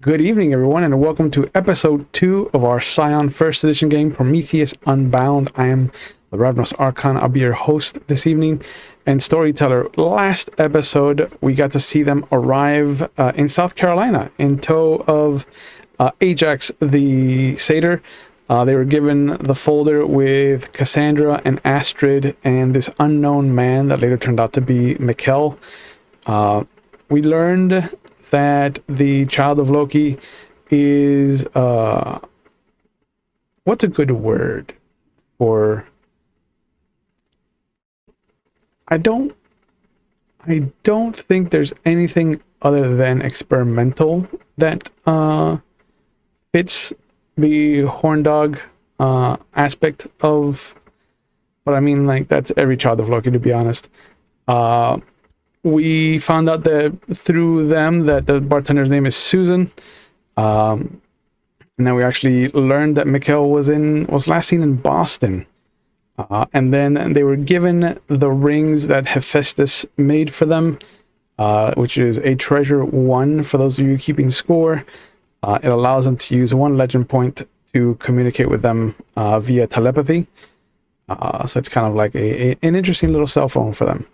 Good evening, everyone, and welcome to episode 2 of our Scion first edition game, Prometheus Unbound. I am the Ravnos Archon. I'll be your host this evening and storyteller. Last episode, we got to see them arrive in South Carolina in tow of Ajax the Satyr. They were given the folder with Cassandra and Astrid and this unknown man that later turned out to be Mikkel. We learned that the child of Loki is what's a good word for I don't think there's anything other than experimental that fits the horn dog aspect of, but I mean, like, that's every child of Loki, to be honest. We found out that through them that the bartender's name is Susan. And then we actually learned that Mikkel was last seen in Boston. And then they were given the rings that Hephaestus made for them, which is a treasure 1 for those of you keeping score. It allows them to use 1 legend point to communicate with them via telepathy. So it's kind of like an interesting little cell phone for them.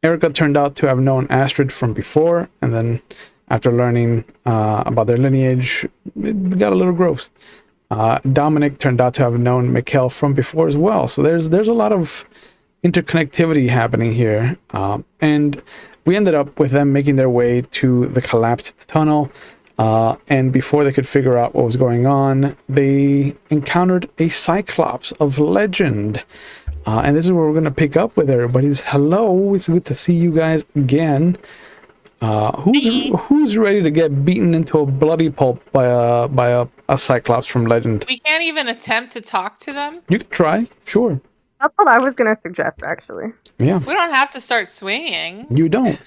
Erica turned out to have known Astrid from before, and then after learning about their lineage, it got a little gross. Dominic turned out to have known Mikkel from before as well. So there's a lot of interconnectivity happening here. And we ended up with them making their way to the collapsed tunnel. And before they could figure out what was going on, they encountered a cyclops of legend. And this is where we're going to pick up with everybody's hello. It's good to see you guys again. Who's ready to get beaten into a bloody pulp by a cyclops from legend? We can't even attempt to talk to them. You can try, sure. That's what I was going to suggest, actually. Yeah. We don't have to start swinging. You don't.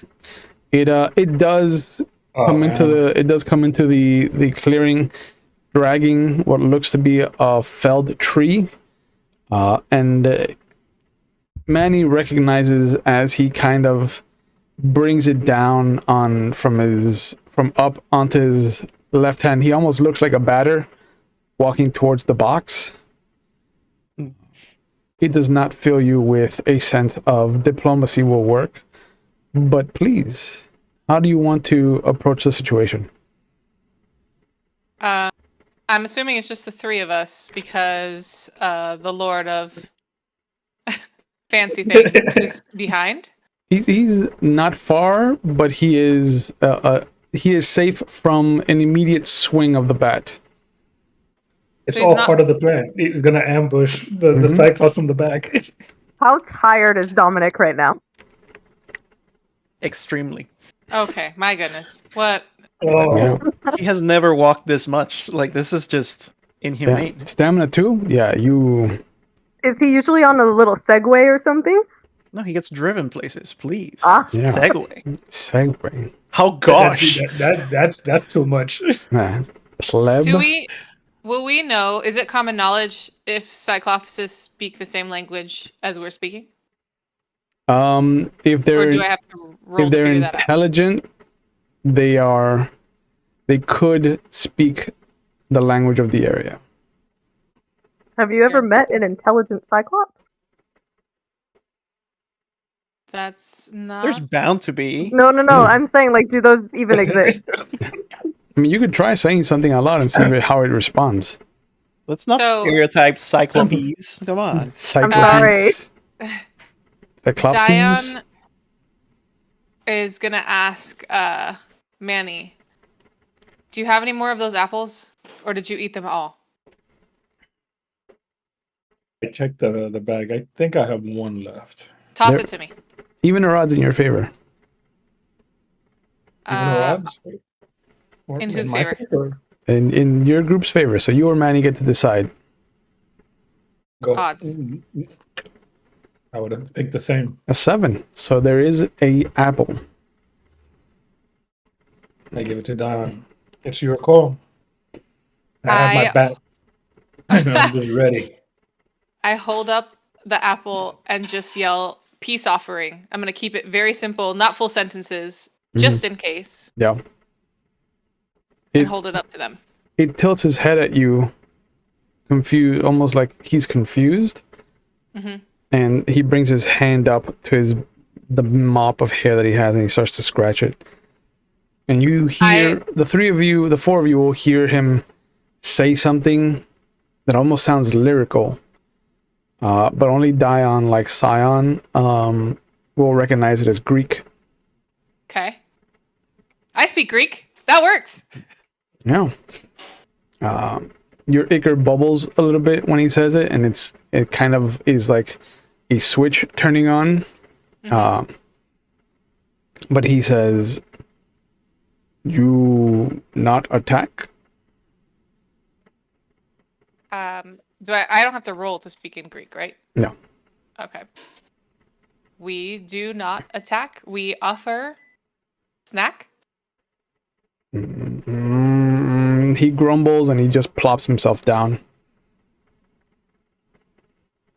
It does come into the clearing, dragging what looks to be a felled tree, and Manny recognizes as he kind of brings it down from up onto his left hand. He almost looks like a batter walking towards the box. It does not fill you with a sense of diplomacy will work. But please, how do you want to approach the situation? I'm assuming it's just the 3 of us because the Lord of Fancy Thing is behind. He's not far, but he is safe from an immediate swing of the bat. It's all part of the plan. He's going to ambush the cyclops from the back. How tired is Dominic right now? Extremely. Okay, my goodness. What? Oh. Yeah. He has never walked this much. Like, this is just inhumane. Yeah. Stamina 2? Yeah, you... Is he usually on a little Segway or something? No, he gets driven places, please. Ah. Yeah. Segway. Segue. How gosh. That's too much. Pleb. Will we know, is it common knowledge if cyclopses speak the same language as we're speaking? If they're Or do I have to roll to figure that out? intelligent, they could speak the language of the area. Have you ever met an intelligent Cyclops? That's not... There's bound to be. No. I'm saying, like, do those even exist? I mean, you could try saying something out loud and see how it responds. Let's not stereotype cyclopes. Come on. I'm sorry. Cyclopses? Dion is going to ask Manny, do you have any more of those apples? Or did you eat them all? I checked the bag. I think I have 1 left. Toss it to me. Even or odds in your favor. In whose favor? In your group's favor. So you or Manny get to decide. Go. Odds. I would have picked the same. A 7. So there is a apple. I give it to Don. It's your call. I have my bat. I'm just ready. I hold up the apple and just yell, peace offering. I'm going to keep it very simple, not full sentences, just in case. Yeah. and It- hold it up to them. It tilts his head at you, confused, almost like he's confused. Hmm. And he brings his hand up to the mop of hair that he has, and he starts to scratch it. And you hear the four of you will hear him say something that almost sounds lyrical, but only Dion, like Scion, will recognize it as Greek. Okay. I speak Greek. That works. Yeah. Your ichor bubbles a little bit when he says it, and it kind of is like a switch turning on. But he says, "You not attack." I don't have to roll to speak in Greek, right? No. Okay. We do not attack. We offer snack. He grumbles and he just plops himself down.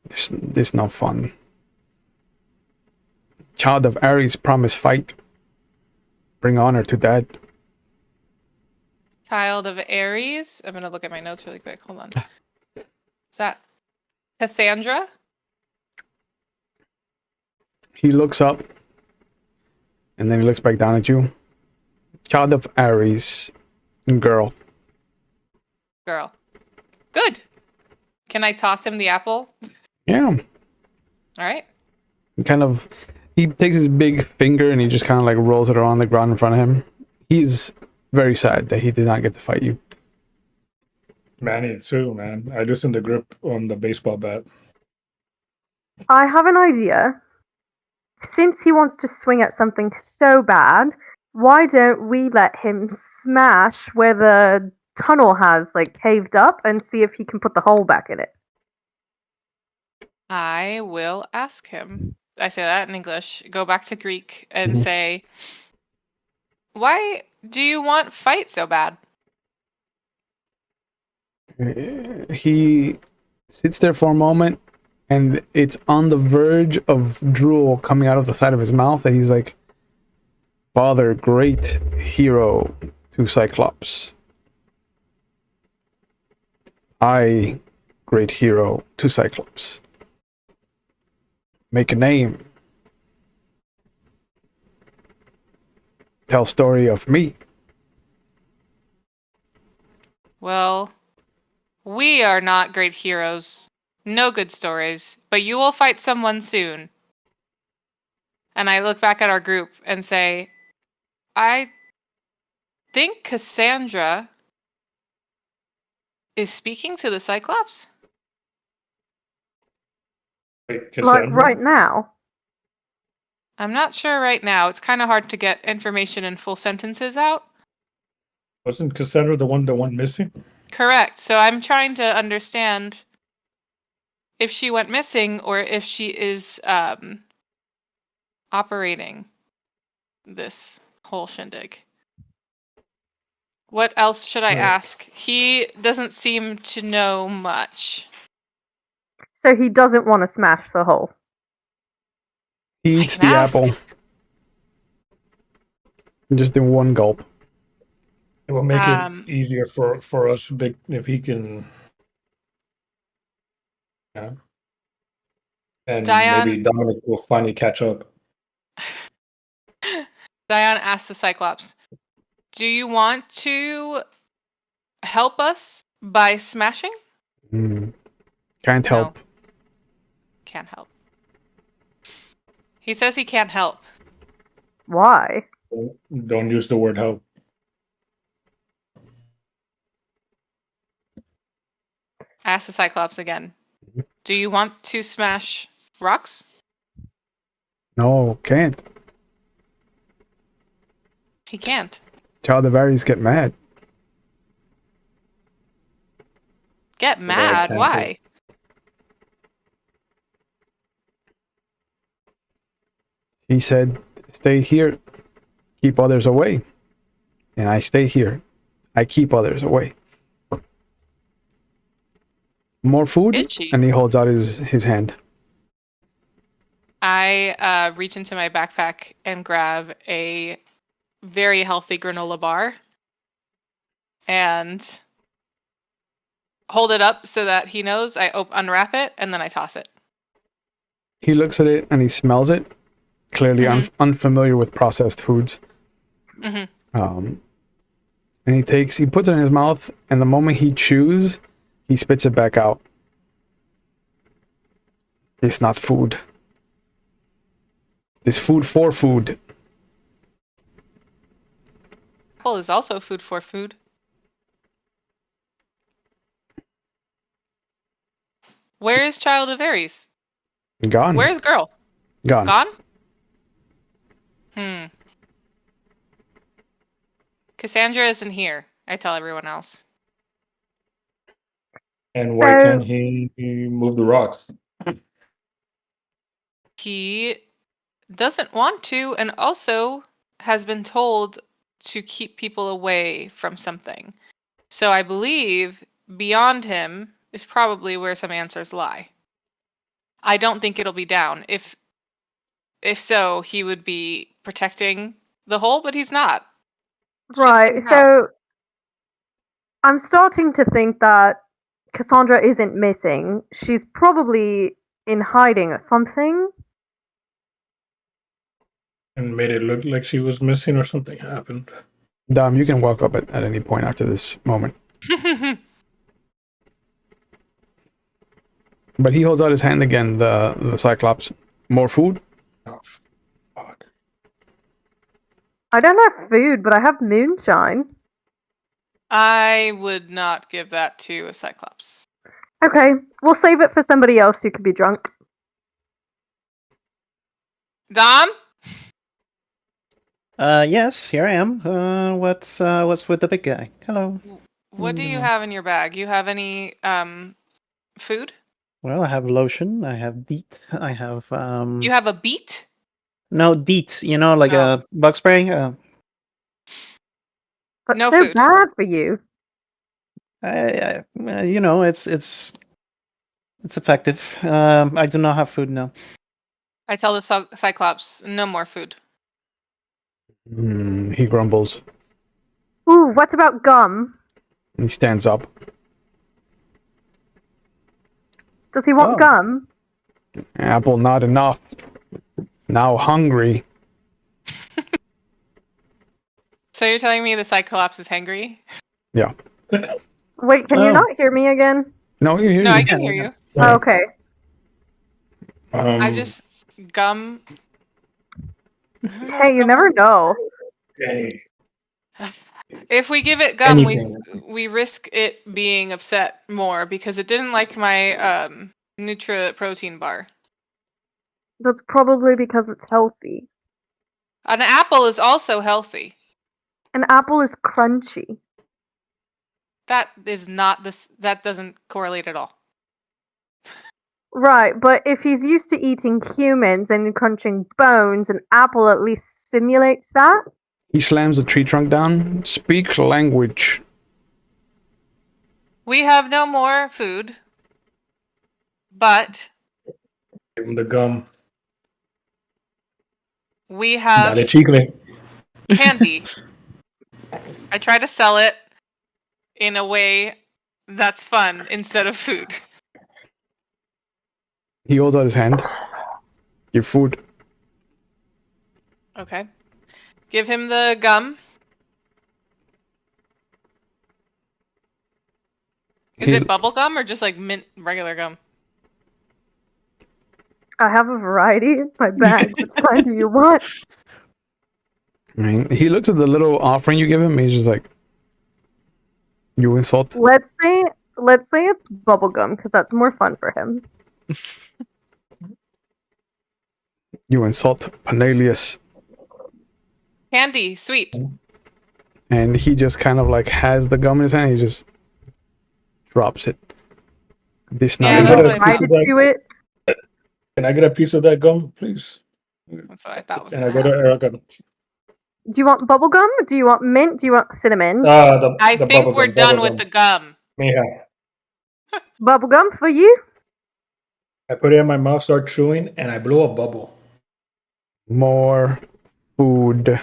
This no fun. Child of Ares promise fight. Bring honor to dad. Child of Ares. I'm gonna look at my notes really quick. Hold on. Is that Cassandra? He looks up and then he looks back down at you. Child of Ares, girl. Girl. Good. Can I toss him the apple? Yeah. All right. He takes his big finger and he just kind of like rolls it around the ground in front of him. He's very sad that he did not get to fight you. Manny too, man. I loosened the grip on the baseball bat. I have an idea. Since he wants to swing at something so bad, why don't we let him smash where the tunnel has like caved up and see if he can put the hole back in it? I will ask him. I say that in English. Go back to Greek and Mhm. say, why do you want fight so bad? He sits there for a moment and it's on the verge of drool coming out of the side of his mouth, and he's like, "Father, great hero to Cyclops. I, great hero to Cyclops. Make a name. Tell story of me." Well, we are not great heroes. No good stories, but you will fight someone soon. And I look back at our group and say, I think Cassandra is speaking to the Cyclops? Wait, Like Cassandra? right now. I'm not sure right now. It's kind of hard to get information in full sentences out. Wasn't Cassandra the one missing? Correct. So I'm trying to understand if she went missing or if she is operating this whole shindig. What else should I ask? He doesn't seem to know much. So he doesn't want to smash the hole. He I eats can the ask. apple. Just in one gulp. It will make it easier for us if he can. Yeah. And Diane- maybe Dominic will finally catch up. Diane asked the Cyclops, do you want to help us by smashing? Can't No. help. Can't help. He says he can't help. Why? Don't use the word help. Ask the Cyclops again. Do you want to smash rocks? No, can't. He can't. Child of Ares get mad. Get mad? can't Why? He said, "Stay here, keep others away." And I stay here. I keep others away. More food? Itchy. And he holds out his hand. I reach into my backpack and grab a very healthy granola bar and hold it up so that he knows. I unwrap it and then I toss it. He looks at it and he smells it. Clearly unfamiliar with processed foods. And he puts it in his mouth, and the moment he chews, he spits it back out. It's not food. It's food for food. Apple is also food for food. Where is Child of Ares? Gone. Where is Girl? Gone. Gone? Cassandra isn't here, I tell everyone else. And why can't he move the rocks? He doesn't want to, and also has been told to keep people away from something. So I believe beyond him is probably where some answers lie. I don't think it'll be down. If so, he would be protecting the hole, but he's not. Right, so I'm starting to think that Cassandra isn't missing. She's probably in hiding or something. And made it look like she was missing or something happened. Dom, you can walk up at any point after this moment. But he holds out his hand again, the Cyclops. More food? Oh, fuck. I don't have food, but I have moonshine. I would not give that to a Cyclops. Okay, we'll save it for somebody else who could be drunk. Dom? Yes, here I am. What's with the big guy? Hello. What do you have in your bag? You have any food? Well, I have lotion. I have beet. I have You have a beet? no deet. You know, like a bug spray. But No so food. bad for you. You know, it's effective. I do not have food now. I tell the Cyclops, no more food. He grumbles. Ooh, what about gum? He stands up. Does he want gum? Apple, not enough. Now hungry. So you're telling me the Cyclops is hangry? Yeah. Wait, can you not hear me again? No, you hear No, me. I can hear you. Oh, okay. I just gum. Hey, you never know. Hey. If we give it gum, Anything. we risk it being upset more because it didn't like my Nutra protein bar. That's probably because it's healthy. An apple is also healthy. An apple is crunchy. That is not this. That doesn't correlate at all. Right, but if he's used to eating humans and crunching bones, an apple at least simulates that. He slams the tree trunk down. Speak language. We have no more food, but Give him the gum. we have Dale chicle. candy. I try to sell it in a way that's fun instead of food. He holds out his hand. Your food. Okay. Give him the gum. Is it bubble gum or just like mint regular gum? I have a variety in my bag. Which kind do you want? I mean, he looks at the little offering you give him. And he's just like, "You insult." Let's say it's bubblegum because that's more fun for him. You insult Panelius. Candy, sweet. And he just kind of like has the gum in his hand. He just drops it. This Yeah, not that's enough. Can I get a piece of that gum, please? That's what I thought was. And I go to Aragon. Do you want bubblegum? Do you want mint? Do you want cinnamon? I think we're done with the gum. Yeah. Bubblegum for you? I put it in my mouth, start chewing, and I blow a bubble. More food.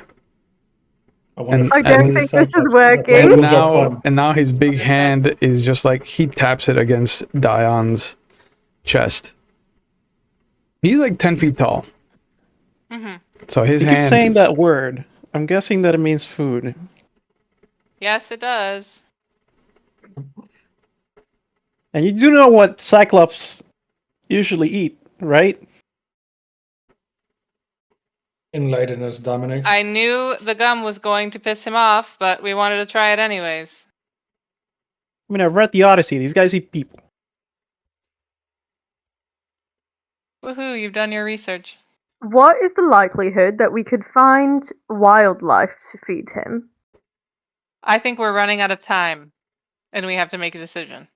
And- I don't think this is working. And Cyclops are fun. now his big hand is just like he taps it against Dion's chest. He's like 10 feet tall. Mm-hmm. So his You keep hand saying is- that word. I'm guessing that it means food. Yes, it does. And you do know what cyclops usually eat, right? Enlighten us, Dominic. I knew the gum was going to piss him off, but we wanted to try it anyways. I mean, I've read the Odyssey. These guys eat people. Woohoo, you've done your research. What is the likelihood that we could find wildlife to feed him? I think we're running out of time, and we have to make a decision.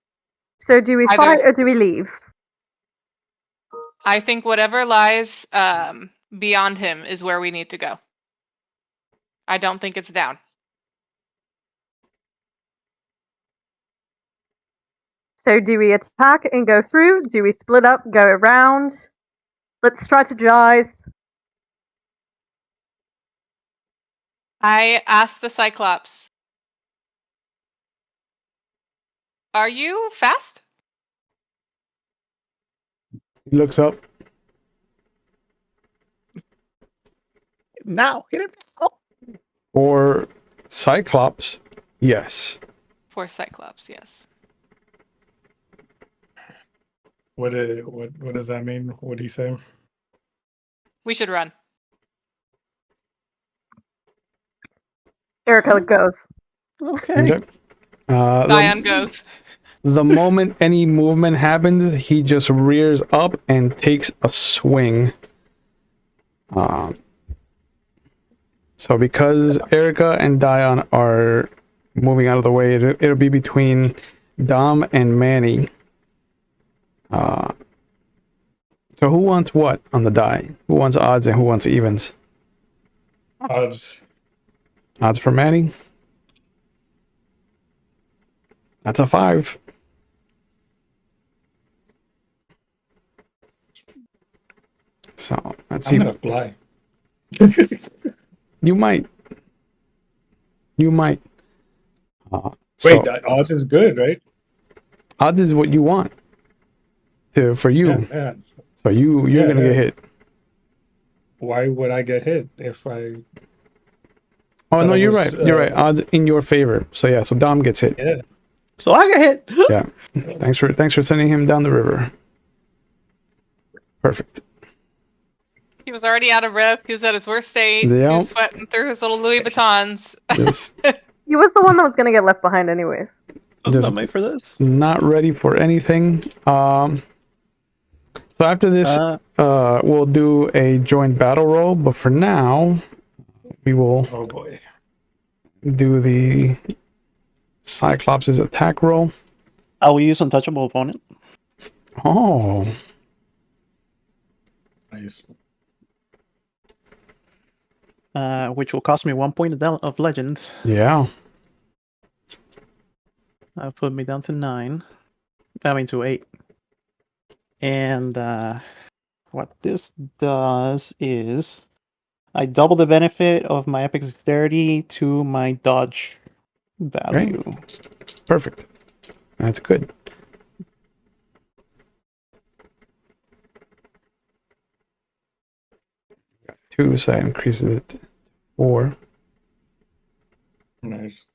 So do we Either- fight or do we leave? I think whatever lies beyond him is where we need to go. I don't think it's down. So do we attack and go through? Do we split up, go around? Let's strategize. I asked the cyclops, are you fast? he looks up. Now, hit it. For Cyclops, yes. For cyclops, yes. What does that mean? What did he say? We should run. Erica goes. Okay. Okay. The- Dion goes. The moment any movement happens, he just rears up and takes a swing. So because Erica and Dion are moving out of the way, it'll be between Dom and Manny. So who wants what on the die? Who wants odds and who wants evens? Odds. Odds for Manny. That's a 5. So let's see. I'm gonna fly. You might. You might. Wait, So that odds is good, right? odds is what you want for you. Yeah. So you're Yeah, gonna yeah. get hit. Why would I get hit if I? Oh no, That you're was, right. You're right. Odds in your favor. So yeah. So Dom gets hit. Yeah. So I got hit. Yeah. Thanks for sending him down the river. Perfect. He was already out of breath. He was at his worst state. He Yeah. was sweating through his little Louis Vuittons. Just He was the one that was going to get left behind, anyways. I was Just- not made for this. not ready for anything. So after this, we'll do a joint battle roll. But for now, we will Oh boy. do the Cyclops' attack roll. I will use untouchable opponent. Oh, Nice. Which will cost me 1 point of legend. yeah. That'll put me down to 9. I mean to 8. And what this does is I double the benefit of my epic dexterity to my dodge value. Perfect. That's good. Got 2, so I increase it to 4. Nice.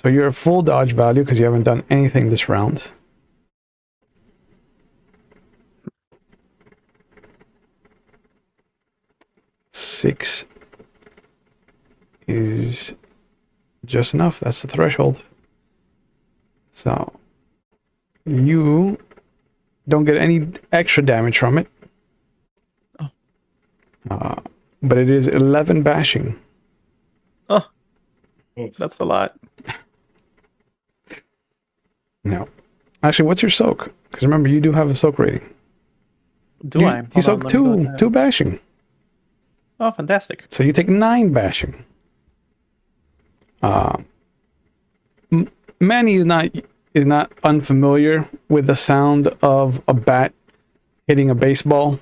So you're a full dodge value because you haven't done anything this round. Six is just enough. That's the threshold. So you don't get any extra damage from it. But it is 11 bashing. That's a lot. No. Actually, what's your soak? Because remember, you do have a soak rating. Do you, I? You Hold soak on, let me go two, ahead. 2 bashing. Oh, fantastic. So you take 9 bashing. Manny is not unfamiliar with the sound of a bat hitting a baseball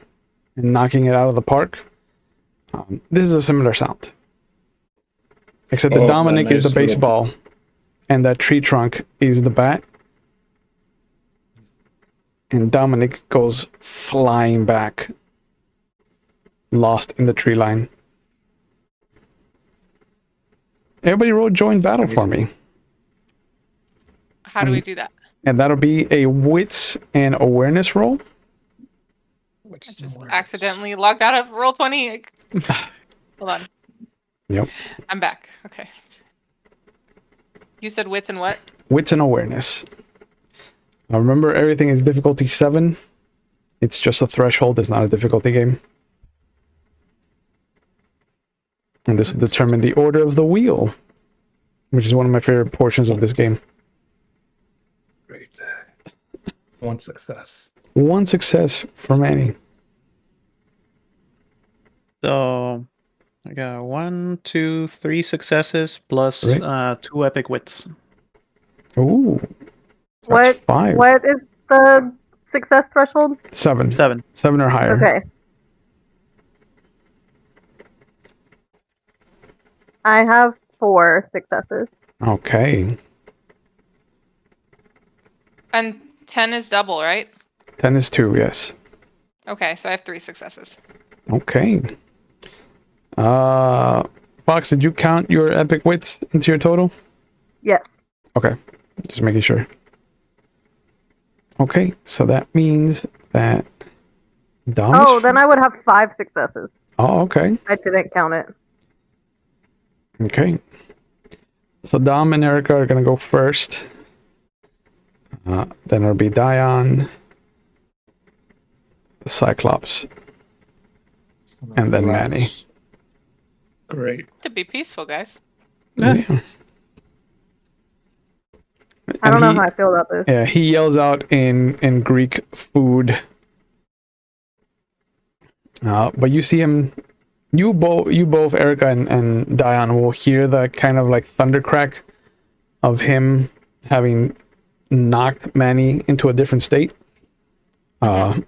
and knocking it out of the park. This is a similar sound. Except that Dominic is the nice little- baseball and that tree trunk is the bat. And Dominic goes flying back, lost in the tree line. Everybody roll join battle for me. How do we do that? And that'll be a wits and awareness roll. I just accidentally logged out of Roll20. Hold on. Yep. I'm back. Okay. You said wits and what? Wits and awareness. Now remember, everything is difficulty 7. It's just a threshold. It's not a difficulty game. And this will determine the order of the wheel, which is one of my favorite portions of this game. Great. One success. One success for Manny. So I got 1, 2, 3 successes plus Right. 2 epic wits. Ooh. That's 5. What is the success threshold? 7. 7. 7 or higher. Okay. I have 4 successes. Okay. And 10 is double, right? 10 is 2, yes. Okay, so I have 3 successes. Okay. Fox, did you count your epic wits into your total? Yes. Okay. Just making sure. Okay, so that means that Dom is Oh, then I would have 5 successes. Oh, okay. I didn't count it. Okay. So Dom and Erica are gonna go first. Then it'll be Dion, the Cyclops, and then Manny. Great. To be peaceful, guys. Yeah. I don't And know he- how I feel about this. Yeah, he yells out in Greek food. But you see him. You both, Erica and Dion, will hear the kind of like thunder crack of him having knocked Manny into a different state. Oh,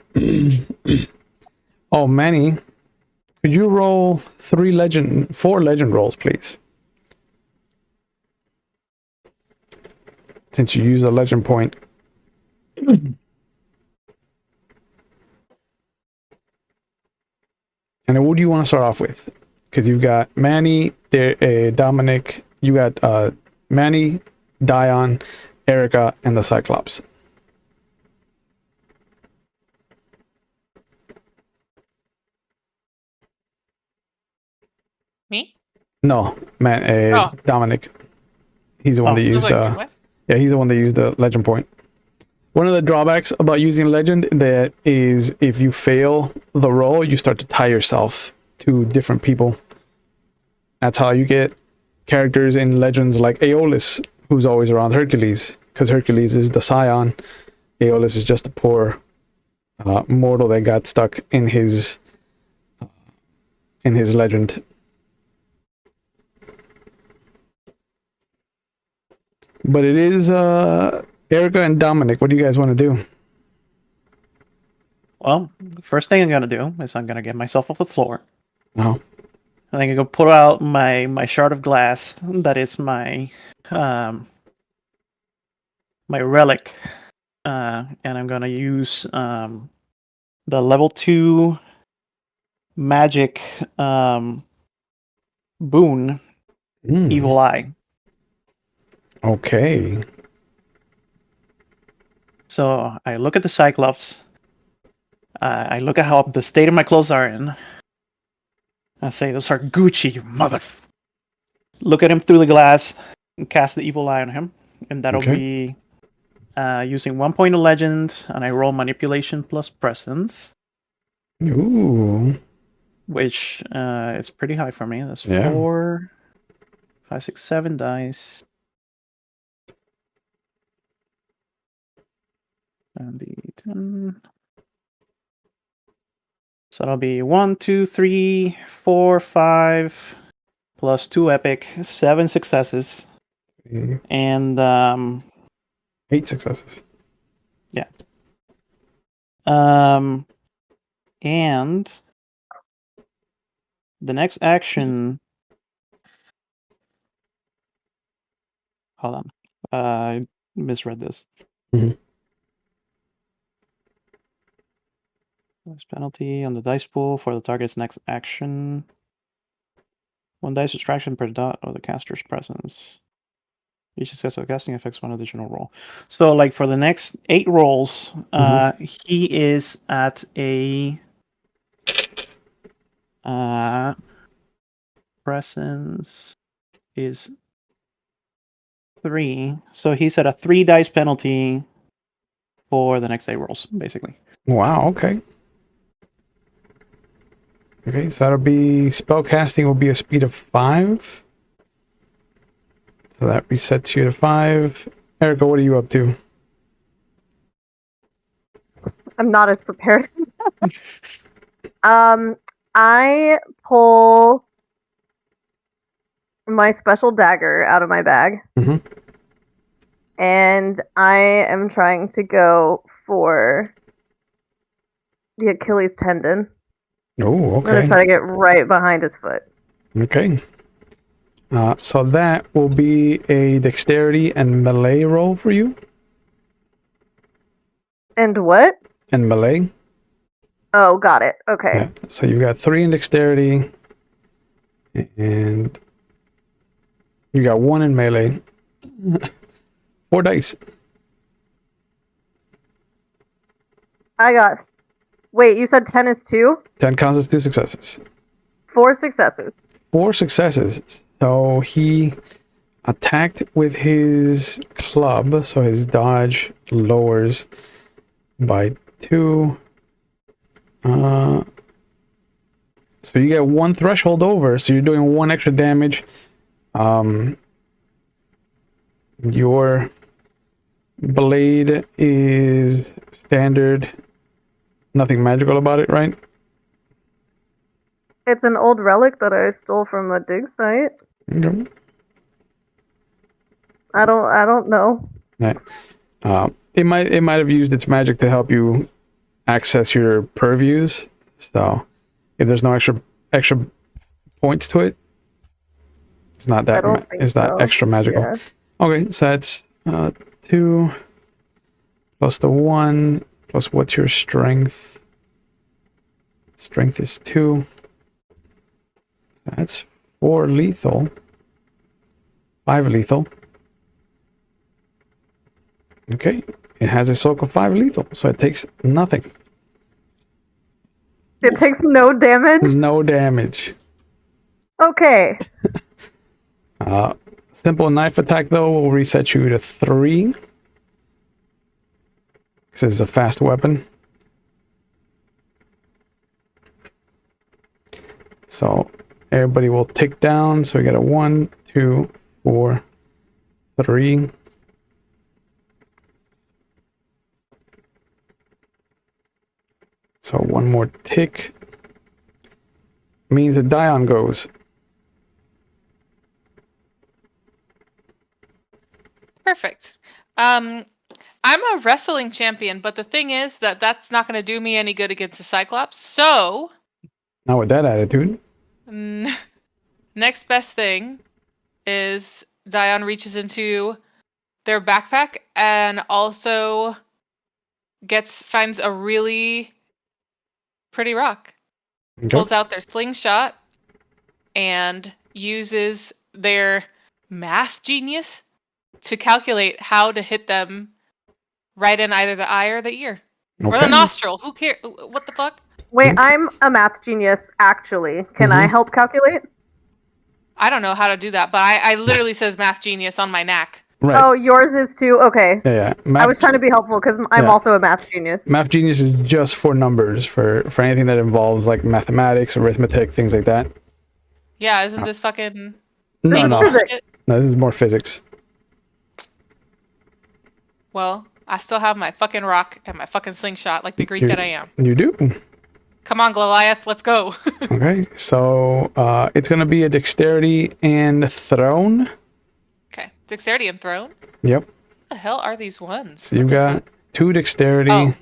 Manny, could you roll 4 legend rolls, please? Since you use a legend point. And what do you want to start off with? Because you've got Manny, Dominic, you got Manny, Dion, Erica, and the Cyclops. Me? No, Dominic. He's the one that I was used like, what? yeah, he's the one that used the legend point. One of the drawbacks about using legend that is if you fail the roll, you start to tie yourself to different people. That's how you get characters in legends like Aeolus, who's always around Hercules, because Hercules is the Scion. Aeolus is just a poor mortal that got stuck in his legend. But it is Erica and Dominic. What do you guys want to do? Well, first thing I'm gonna do is I'm gonna get myself off the floor. Oh, I think I'm gonna pull out my shard of glass that is my my relic, and I'm gonna use the level 2 magic boon, Evil Eye. Okay. So I look at the Cyclops. I look at how the state of my clothes are in. I say, "Those are Gucci, you mother." Look at him through the glass and cast the Evil Eye on him, and that'll be using 1 point of legend, and I roll manipulation plus presence, Ooh. which is pretty high for me. That's Yeah. 4, 5, 6, 7 dice. And the 10. So that'll be 1, 2, 3, 4, 5, plus 2 epic, 7 successes, and 8 successes. yeah. And the next action. Hold on. I misread this. Mhm. This penalty on the dice pool for the target's next action. 1 dice distraction per dot of the caster's presence. Each successful casting affects 1 additional roll. So, like for the next 8 rolls, he is at a presence is 3. So he's at a 3 dice penalty for the next 8 rolls, basically. Wow, okay. Okay, so that'll be spellcasting will be a speed of 5. So that resets you to 5. Erica, what are you up to? I'm not as prepared as that. I pull my special dagger out of my bag. Mhm. And I am trying to go for the Achilles tendon. Oh, I'm gonna okay. try to get right behind his foot. Okay. So that will be a dexterity and melee roll for you. And what? And melee. Oh, got it. Okay. Yeah. So you've got 3 in dexterity. And you got 1 in melee. 4 dice. I got. Wait, you said 10 is 2? 10 counts as 2 successes. 4 successes. 4 successes. So he attacked with his club. So his dodge lowers by 2. So you get 1 threshold over. So you're doing 1 extra damage. Your blade is standard. Nothing magical about it, right? It's an old relic that I stole from a dig site. Okay. I don't know. Right. It might have used its magic to help you access your purviews. So if there's no extra points to it, it's not that it's not extra magical. Yeah. Okay, so that's 2 plus the 1 plus what's your strength? Strength is 2. That's 4 lethal. 5 lethal. Okay, it has a soak of 5 lethal, so it takes nothing. It takes no damage? No damage. Okay. Simple knife attack, though, will reset you to 3. This is a fast weapon. So everybody will tick down. So we got a 1, 2, 4, 3. So 1 more tick means that Dion goes. Perfect. I'm a wrestling champion, but the thing is that that's not going to do me any good against the cyclops. So, Not with that attitude. next best thing is Dion reaches into their backpack and also finds a really pretty rock. Okay. Pulls out their slingshot and uses their math genius to calculate how to hit them right in either the eye or the ear. Or the Okay. nostril. Who cares? What the fuck? Wait, I'm a math genius, actually. Can I help calculate? I don't know how to do that, but I literally says math genius on my knack. Right. Oh, yours is too? Okay. Yeah. I was trying to be helpful because I'm Yeah. also a math genius. Math Genius is just for numbers, for anything that involves like mathematics, arithmetic, things like that. Yeah, isn't this fucking... No, This no. is physics. No, this is more physics. Well, I still have my fucking rock and my fucking slingshot like the Greek that I am. You do. Come on, Goliath, let's go. Okay, so it's gonna be a dexterity and thrown. Okay, dexterity and thrown? Yep. What the hell are these ones? So you've got 2 dexterity Oh,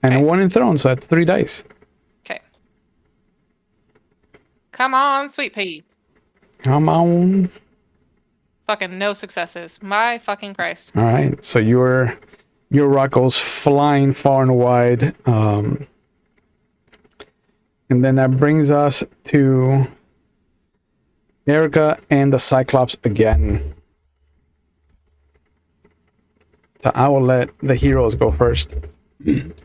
and okay. 1 in thrown, so that's 3 dice. Okay, Come on, sweet pea. Come on. Fucking no successes. My fucking Christ. All right. So your rock goes flying far and wide. And then that brings us to Erica and the Cyclops again. So I will let the heroes go first when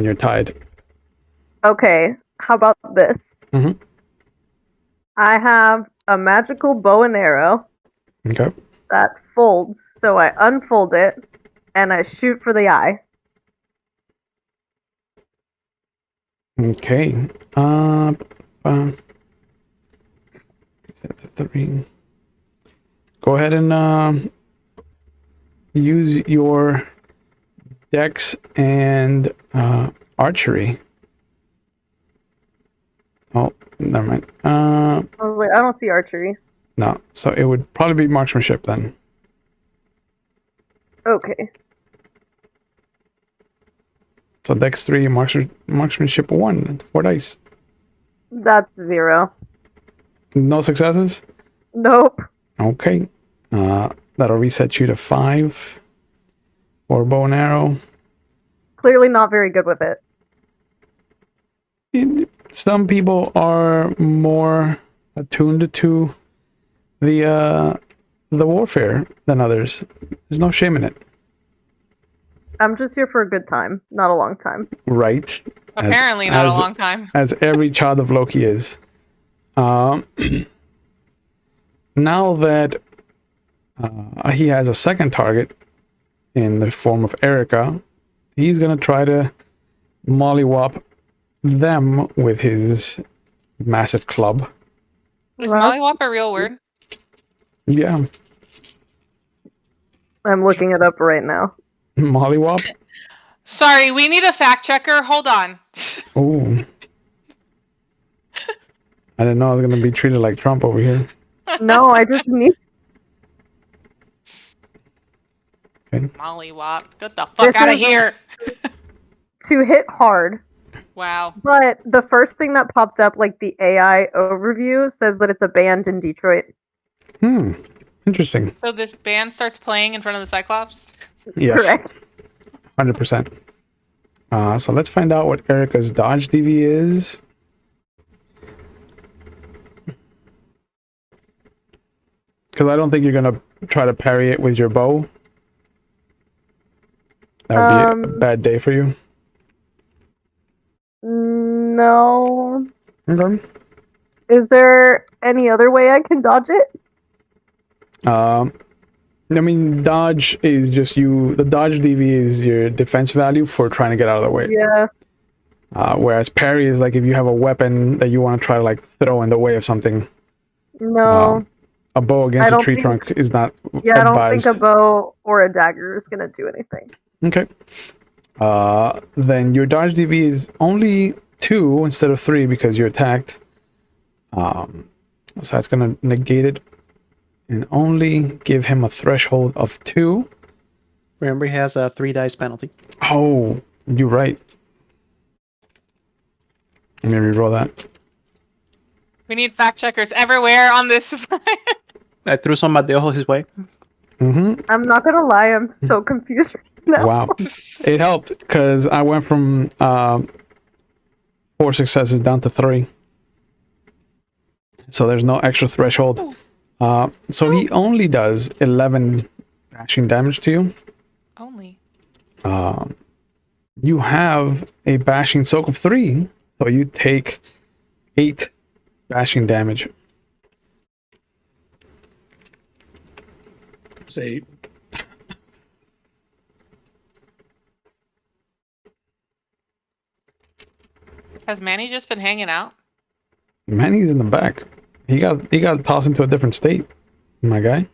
you're tied. Okay, how about this? Mhm. I have a magical bow and arrow Okay. that folds, so I unfold it and I shoot for the eye. Okay. Set the 3. Go ahead and use your dex and archery. Oh, never mind. I was like, I don't see archery. No. So it would probably be marksmanship then. Okay. So dex 3, marksmanship 1. 4 dice. That's 0. No successes? Nope. Okay. That'll reset you to 5 for bow and arrow. Clearly not very good with it. Some people are more attuned to the warfare than others. There's no shame in it, I'm just here for a good time, not a long time. right? Apparently not a long time. As every child of Loki is. Now that he has a second target in the form of Erica, he's gonna try to mollywop them with his massive club. Is Well- mollywop a real word? Yeah, I'm looking it up right now. mollywop. Sorry, we need a fact checker. Hold on. Oh, I didn't know I was gonna be treated like Trump over here. No, I just need. Mollywop. Get the fuck This out of is- here. To hit hard. Wow. But the first thing that popped up, like the AI overview, says that it's a band in Detroit. Interesting. So this band starts playing in front of the Cyclops? Yes, Correct. 100%. So let's find out what Erica's dodge DV is. Because I don't think you're gonna try to parry it with your bow. That would be a bad day for you. No. Okay. Is there any other way I can dodge it? I mean, dodge is just you. The dodge DV is your defense value for trying to get out of the way. Yeah. Whereas parry is like if you have a weapon that you want to try to like throw in the way of something. No. A bow against I a don't tree think- trunk is not Yeah, I don't advised. think a bow or a dagger is gonna do anything. Okay. Then your dodge DV is only 2 instead of 3 because you're attacked. So that's gonna negate it and only give him a threshold of 2. Remember, he has a 3 dice penalty. Oh, you're right. Let me reroll that. We need fact checkers everywhere on this. I threw some Mateo his way. Mm-hmm. I'm not gonna lie, I'm so confused right now. Wow. It helped because I went from 4 successes down to 3. So there's no extra threshold. So he only does 11 bashing damage to you. Only. You have a bashing soak of 3, so you take 8 bashing damage. Say, Has Manny just been hanging out? Manny's in the back. He got tossed into a different state, my guy.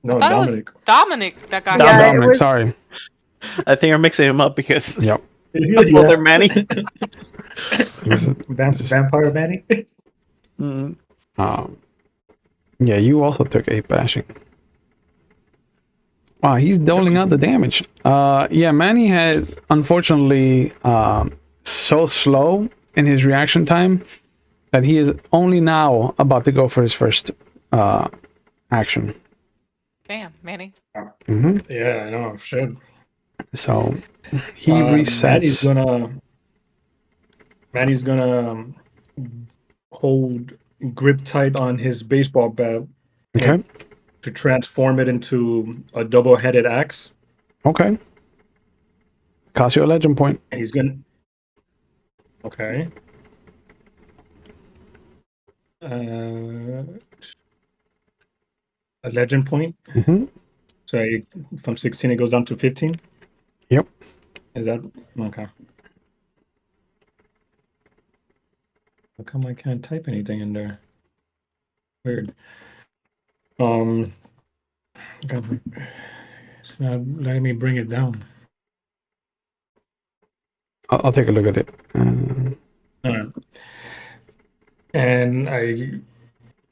no, I thought Dominic. it was Dominic that got Yeah, hit. it Dominic, was- sorry. I think I'm mixing him up because Yep. well, they're Manny. Vampire Manny. Mm. Yeah, you also took 8 bashing. Wow, he's doling out the damage. Yeah, Manny has, unfortunately, so slow in his reaction time that he is only now about to go for his first action. Damn, Manny. Yeah, I know. Shit. So he resets. Manny's gonna hold grip tight on his baseball bat. Okay. To transform it into a double-headed axe. Okay. Cost you a legend point. And he's gonna. Okay. A legend point. Mm-hmm. So from 16 it goes down to 15. Yep. Is that okay? How come I can't type anything in there? Weird. It's not letting me bring it down. I'll take a look at it. All right. And I'm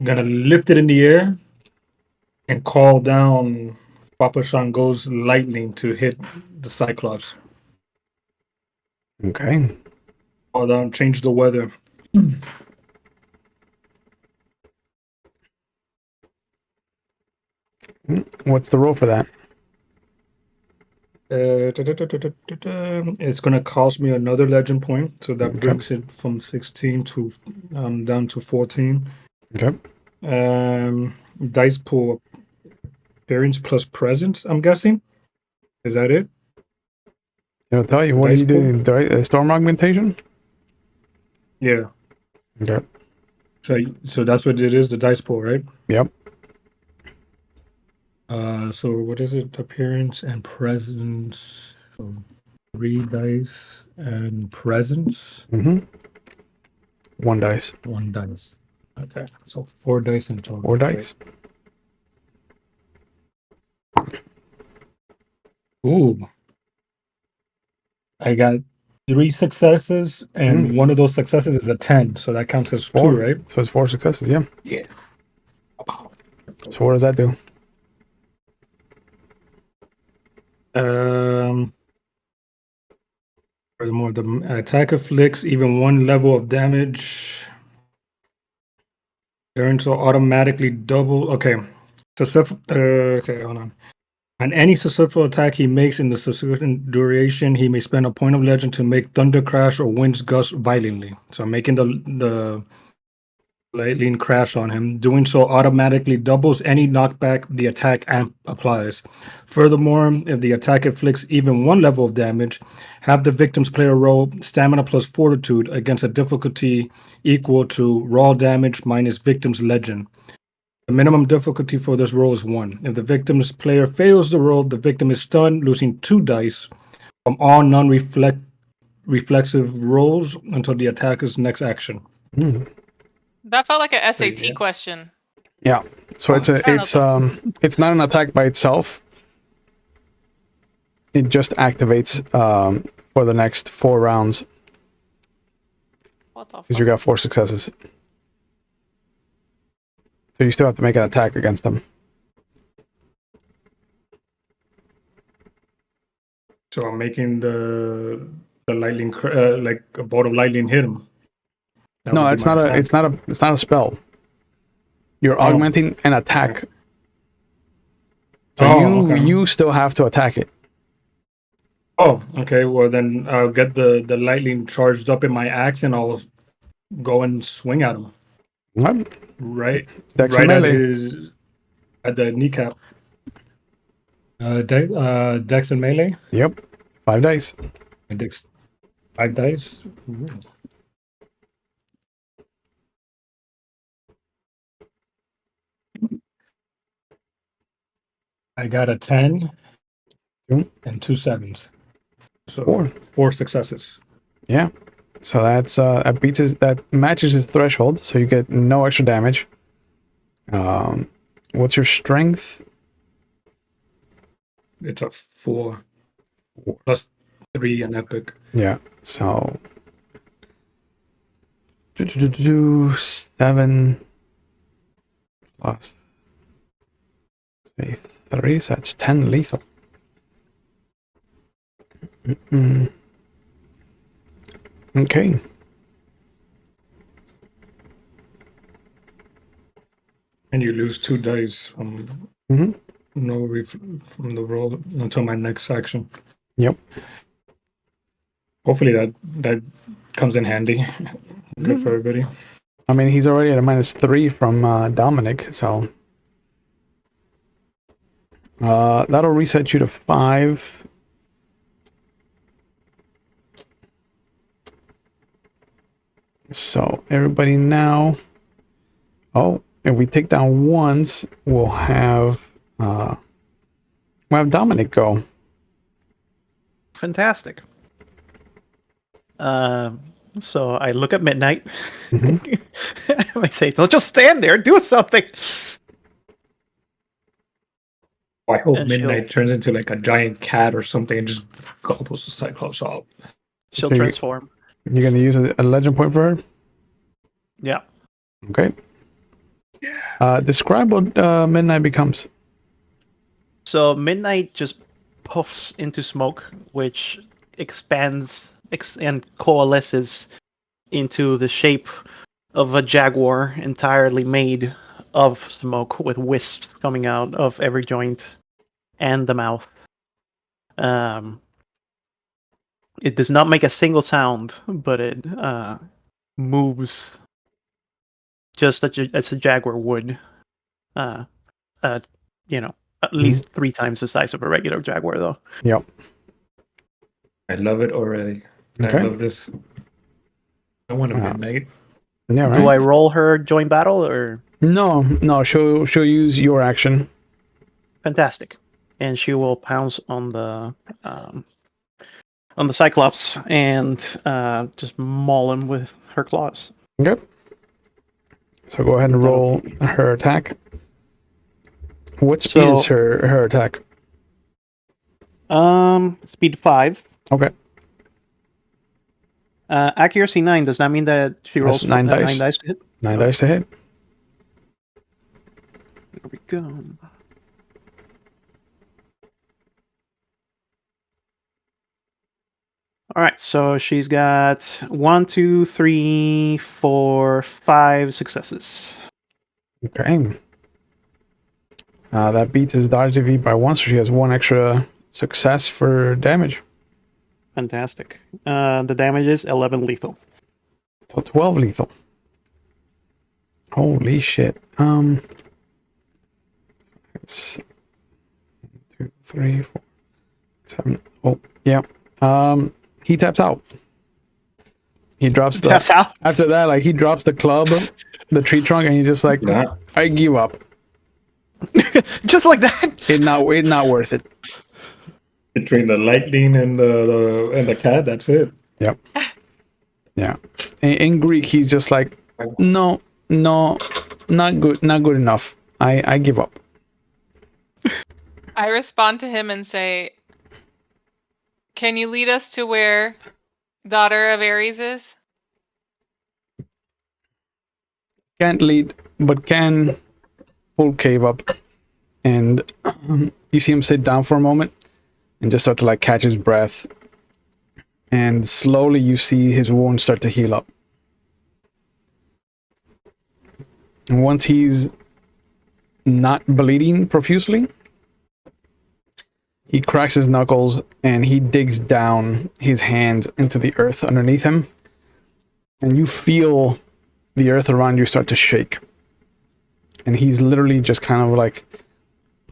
gonna lift it in the air and call down Papa Shango's lightning to hit the cyclops. Okay. Call down, change the weather. What's the roll for that? It's gonna cost me another legend point, so that Okay. brings it from 16 to down to 14. Okay. Dice pool appearance plus presence, I'm guessing. Is that it? It'll tell you what Dice are you doing? Storm augmentation? Yeah. Okay. So that's what it is, the dice pool, right? Yep. So what is it? Appearance and presence. So 3 dice and presence. Mm-hmm. 1 dice. 1 dice. Okay. So 4 dice in total. 4 dice. Right. Ooh. I got 3 successes, and one of those successes is a 10, so that counts as 4, 2, right? So it's 4 successes, yeah. Yeah. So what does that do? Furthermore, the attack afflicts even 1 level of damage. Turns will automatically double. Okay. Okay, hold on. On any successful attack he makes in the subsequent duration, he may spend a point of legend to make thunder crash or winds gust violently. So I'm making the lightning crash on him. Doing so automatically doubles any knockback the attack amp applies. Furthermore, if the attack inflicts even 1 level of damage, have the victim's player roll stamina plus fortitude against a difficulty equal to raw damage minus victim's legend. The minimum difficulty for this roll is 1. If the victim's player fails the roll, the victim is stunned, losing 2 dice from all non-reflexive rolls until the attacker's next action. That felt like a SAT Yeah. question. Yeah. So it's not an attack by itself. It just activates for the next 4 rounds What the because you got 4 successes. So you still have to make an attack against them. So I'm making the lightning like a bolt of lightning hit him. That No, would be it's my not attack. it's not a spell. You're augmenting an attack. Okay. So okay. you still have to attack it. Oh, okay. Well, then I'll get the lightning charged up in my axe, and I'll go and swing at him. What? Right, Dex right and at melee. at the kneecap. Dex and melee. Yep. 5 dice. Dex, 5 dice. Ooh. I got a 10 and 2 7s. So 4 successes. Yeah. So that's that matches his threshold, so you get no extra damage. What's your strength? It's a 4 plus 3 and epic. Yeah. So 7 plus say 3, so that's 10 lethal. Okay. And you lose 2 dice from Mhm. from the roll until my next action. Yep. Hopefully that comes in handy. Good for everybody. I mean, he's already at a -3 from Dominic, so that'll reset you to 5. So everybody now. Oh, if we take down ones, we'll have Dominic go. Fantastic. So I look at Midnight. I say, "Don't just stand there. Do something." I hope And Midnight turns into like a giant cat or something and just gobbles the Cyclops out. She'll So you- transform. You're gonna use a legend point for her. Yeah. Okay. Describe what Midnight becomes. So Midnight just puffs into smoke, which expands and coalesces into the shape of a jaguar entirely made of smoke with wisps coming out of every joint and the mouth. It does not make a single sound, but it moves just as a jaguar would. At least 3 times the size of a regular jaguar, though. Yep. I love it already. Okay. I love this. I want a Midnight. Yeah, right. Do I roll her join battle or? No. She'll use your action. Fantastic, and she will pounce on the Cyclops and just maul him with her claws. Okay. So go ahead and roll her attack. What speed is her attack? Speed 5. Okay. Accuracy 9. Does that mean that she rolls 9 dice? 9 dice to hit? 9 dice to hit. There we go. All right, so she's got 1, 2, 3, 4, 5 successes. Okay. That beats his dodge defeat by 1, so she has 1 extra success for damage. Fantastic. The damage is 11 lethal. So 12 lethal. Holy shit. It's 2, 3, 4, 7. Oh, yeah. He taps out. He drops the Taps out? After that, like he drops the club, the tree trunk, and he's just like, Yeah. I give up. Just like that? It's not worth it. Between the lightning and the cat, that's it. Yep. Yeah. In Greek, he's just like, no, not good enough. I give up. I respond to him and say, "Can you lead us to where daughter of Ares is?" Can't lead, but can pull Cave up. And you see him sit down for a moment and just start to like catch his breath. And slowly you see his wound start to heal up. And once he's not bleeding profusely, he cracks his knuckles and he digs down his hands into the earth underneath him. And you feel the earth around you start to shake. And he's literally just kind of like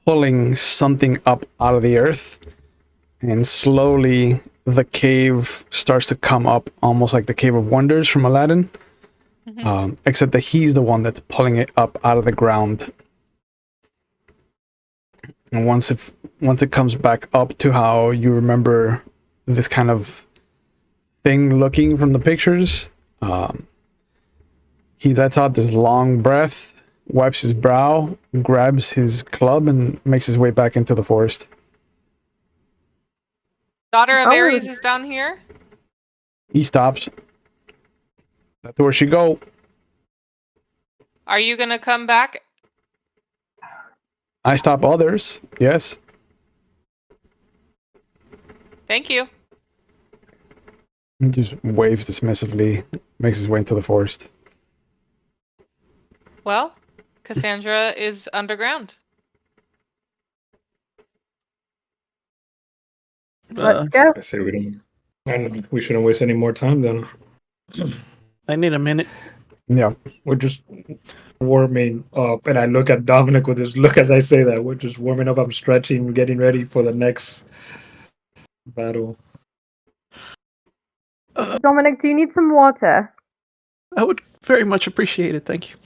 pulling something up out of the earth. And slowly the cave starts to come up, almost like the Cave of Wonders from Aladdin. Except that he's the one that's pulling it up out of the ground. And once it comes back up to how you remember this kind of thing looking from the pictures, he lets out this long breath, wipes his brow, grabs his club, and makes his way back into the forest. Daughter of Oh. Ares is down here? He stops. That's where she go. Are you gonna come back? I stop others. Yes. Thank you. He just waves dismissively, makes his way into the forest. Well, Cassandra is underground. Let's go. I say we don't. And we shouldn't waste any more time then. I need a minute. Yeah. We're just warming up, and I look at Dominic with his look as I say that. We're just warming up. I'm stretching, getting ready for the next battle. Dominic, do you need some water? I would very much appreciate it. Thank you.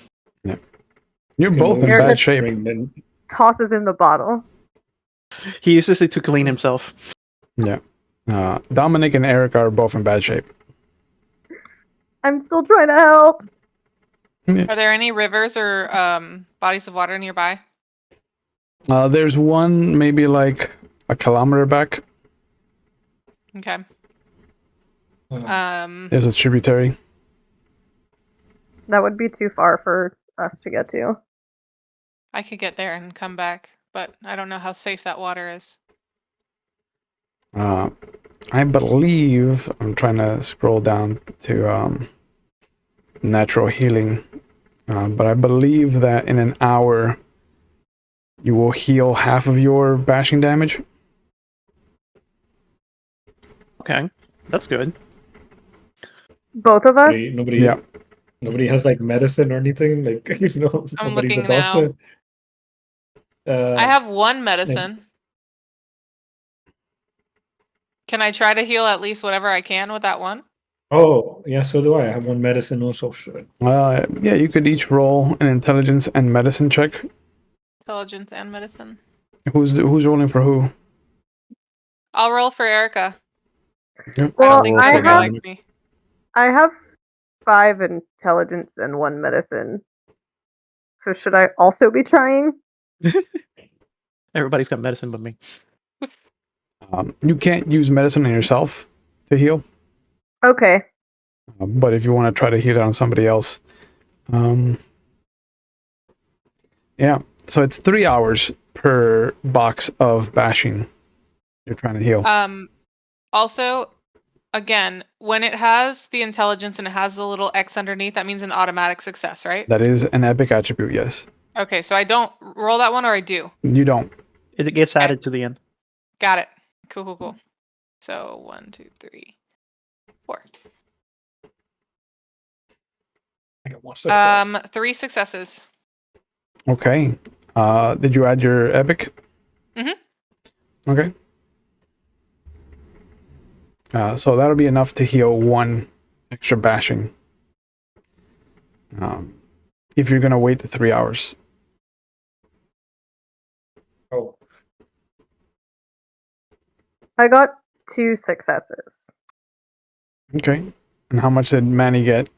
You're You can both in always bad just shape. bring in- Tosses in the bottle. He uses it to clean himself. Yeah. Dominic and Eric are both in bad shape. I'm still trying to help. Are there any rivers or bodies of water nearby? There's one maybe like a kilometer back. Okay. uh, There's a tributary. That would be too far for us to get to. I could get there and come back, but I don't know how safe that water is. I believe I'm trying to scroll down to natural healing, but I believe that in an hour you will heal half of your bashing damage. Okay, that's good. Both of us? Yeah. Nobody has like medicine or anything. Like I'm nobody's a looking now. doctor. I have one medicine. Can I try to heal at least whatever I can with that one? Oh yeah, so do I. I have one medicine also. Shit. Yeah, you could each roll an intelligence and medicine check. Intelligence and medicine. Who's rolling for who? I'll roll for Erica. Yep. I Well, don't think I Erica have- likes me. I have 5 intelligence and 1 medicine. So should I also be trying? Everybody's got medicine but me. You can't use medicine on yourself to heal, Okay. but if you want to try to heal it on somebody else, yeah. So it's 3 hours per box of bashing you're trying to heal. Also, again, when it has the intelligence and it has the little X underneath, that means an automatic success, right? That is an epic attribute, yes. Okay, so I don't roll that one, or I do. You don't. It gets added to the end. Got it. Cool. So 1, 2, 3, 4. I got one success. 3 successes. Okay. Did you add your epic? Mhm. Okay. So that'll be enough to heal 1 extra bashing. If you're gonna wait the 3 hours. Oh, I got 2 successes. Okay. And how much did Manny get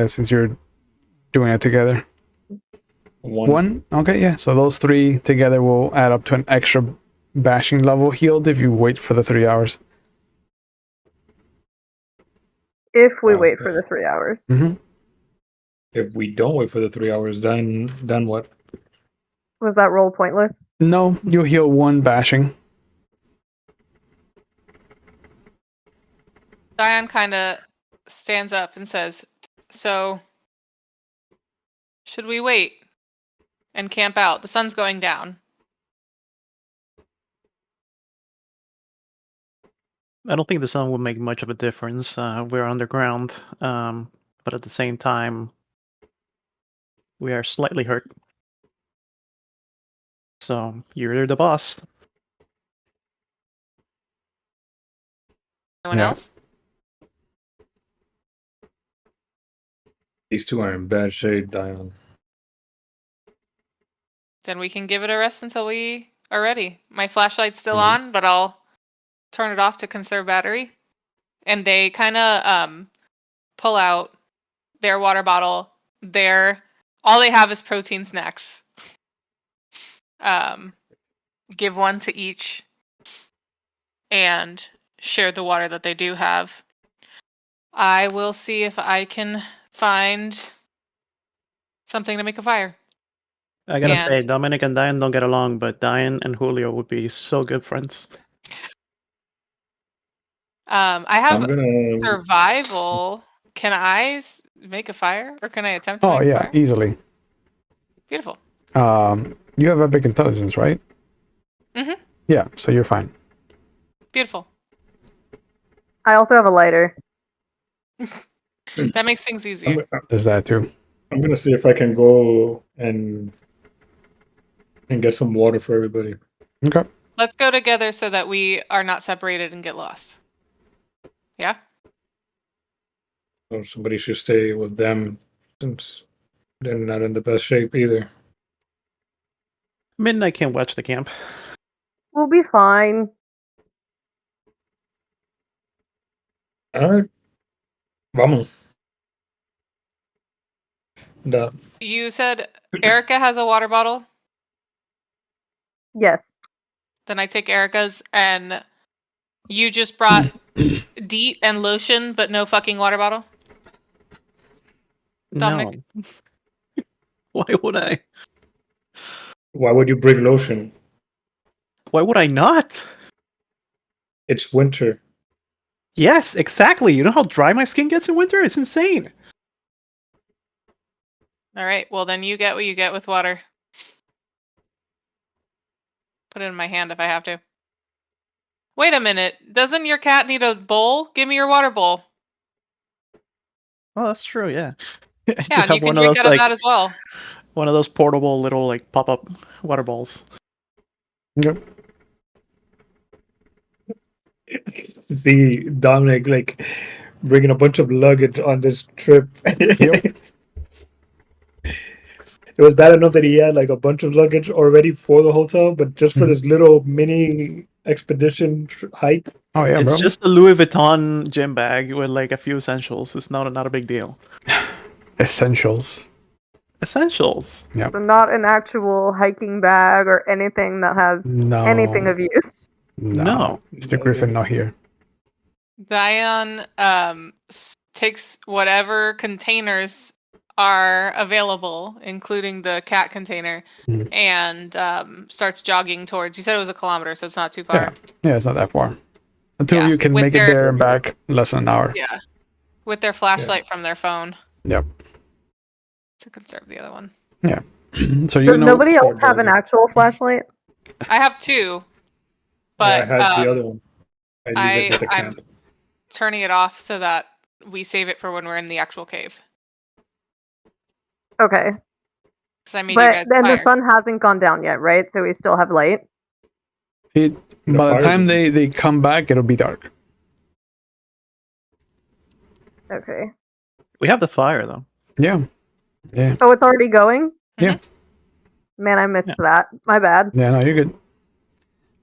since you're doing it together? One? Okay, yeah. So those 3 together will add up to an extra bashing level healed if you wait for the 3 hours. If we Wow, wait for the that's- 3 hours. Mm-hmm. If we don't wait for the 3 hours, then what? Was that roll pointless? No, you'll heal 1 bashing. Scion kind of stands up and says, "So, should we wait and camp out? The sun's going down." I don't think the sun will make much of a difference. We're underground, but at the same time, we are slightly hurt. So you're the boss. Anyone Yeah. else? These 2 are in bad shape, Diane. Then we can give it a rest until we are ready. My flashlight's still Mhm. on, but I'll turn it off to conserve battery. And they kind of pull out their water bottle. All they have is protein snacks. Give 1 to each, and share the water that they do have. I will see if I can find something to make a fire. I gotta And- say, Dominic and Diane don't get along, but Diane and Julio would be so good friends. I have I'm gonna. survival. Can I make a fire, or can I attempt to Oh make a yeah, fire? easily. Beautiful. You have epic intelligence, right? Mhm. Yeah, so you're fine. Beautiful. I also have a lighter. That makes things easier. There's that too. I'm gonna see if I can go and get some water for everybody. Okay. Let's go together so that we are not separated and get lost. Yeah? Or somebody should stay with them since they're not in the best shape either. Midnight can't watch the camp. We'll be fine. All right, vamos. Da. You said Erica has a water bottle? Yes. Then I take Erica's, and you just brought DEET and lotion, but no fucking water bottle? Dominic? No. Why would I? Why would you bring lotion? Why would I not? It's winter. Yes, exactly. You know how dry my skin gets in winter? It's insane. All right, well, then you get what you get with water. Put it in my hand if I have to. Wait a minute. Doesn't your cat need a bowl? Give me your water bowl. Oh, that's true. Yeah. I do Yeah, and you have can one of drink those out of like that as well. one of those portable little like pop-up water bowls. Okay. See Dominic like bringing a bunch of luggage on this trip. Yep. It was bad enough that he had like a bunch of luggage already for the hotel, but just for this little mini expedition hike. Oh yeah, It's bro. just a Louis Vuitton gym bag with like a few essentials. It's not a big deal. Essentials. Essentials. Yep. So not an actual hiking bag or anything that has No. anything of use. No. Mr. Griffin not here. Dion takes whatever containers are available, including the cat container, Mhm. and starts jogging towards. You said it was a kilometer, so it's not too far. Yeah, it's not that far. The two of Yeah, you can with make it their- there and back in less than an hour. Yeah, with their flashlight from their phone Yep. to conserve the other one. So you Does know. nobody else start have an jogging. actual flashlight? I have two, but I had the other one. I used it at the I'm camp. turning it off so that we save it for when we're in the actual cave. Okay. Because I made you But guys then the tired. sun hasn't gone down yet, right? So we still have light. By the fire time would- they come back, it'll be dark. Okay. We have the fire though. Yeah. Yeah. Oh, it's already going? Yeah. Man, I missed Yeah. that. My bad. Yeah, no, you're good.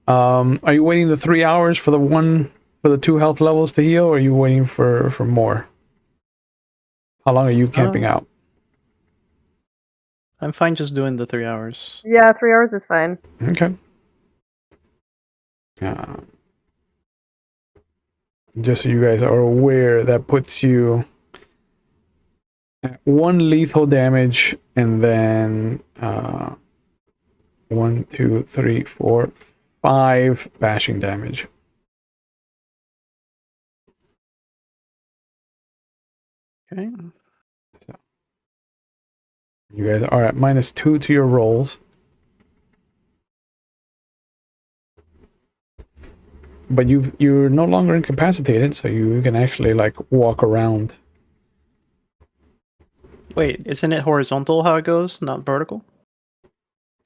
Are you waiting the 3 hours for the 2 health levels to heal, or are you waiting for more? How long are you camping out? I'm fine just doing the 3 hours. Yeah, 3 hours is fine. Okay. Just so you guys are aware, that puts you at 1 lethal damage, and then 1, 2, 3, 4, 5 bashing damage. Okay. You guys are at -2 to your rolls. But you're no longer incapacitated, so you can actually like walk around. Wait, isn't it horizontal how it goes, not vertical?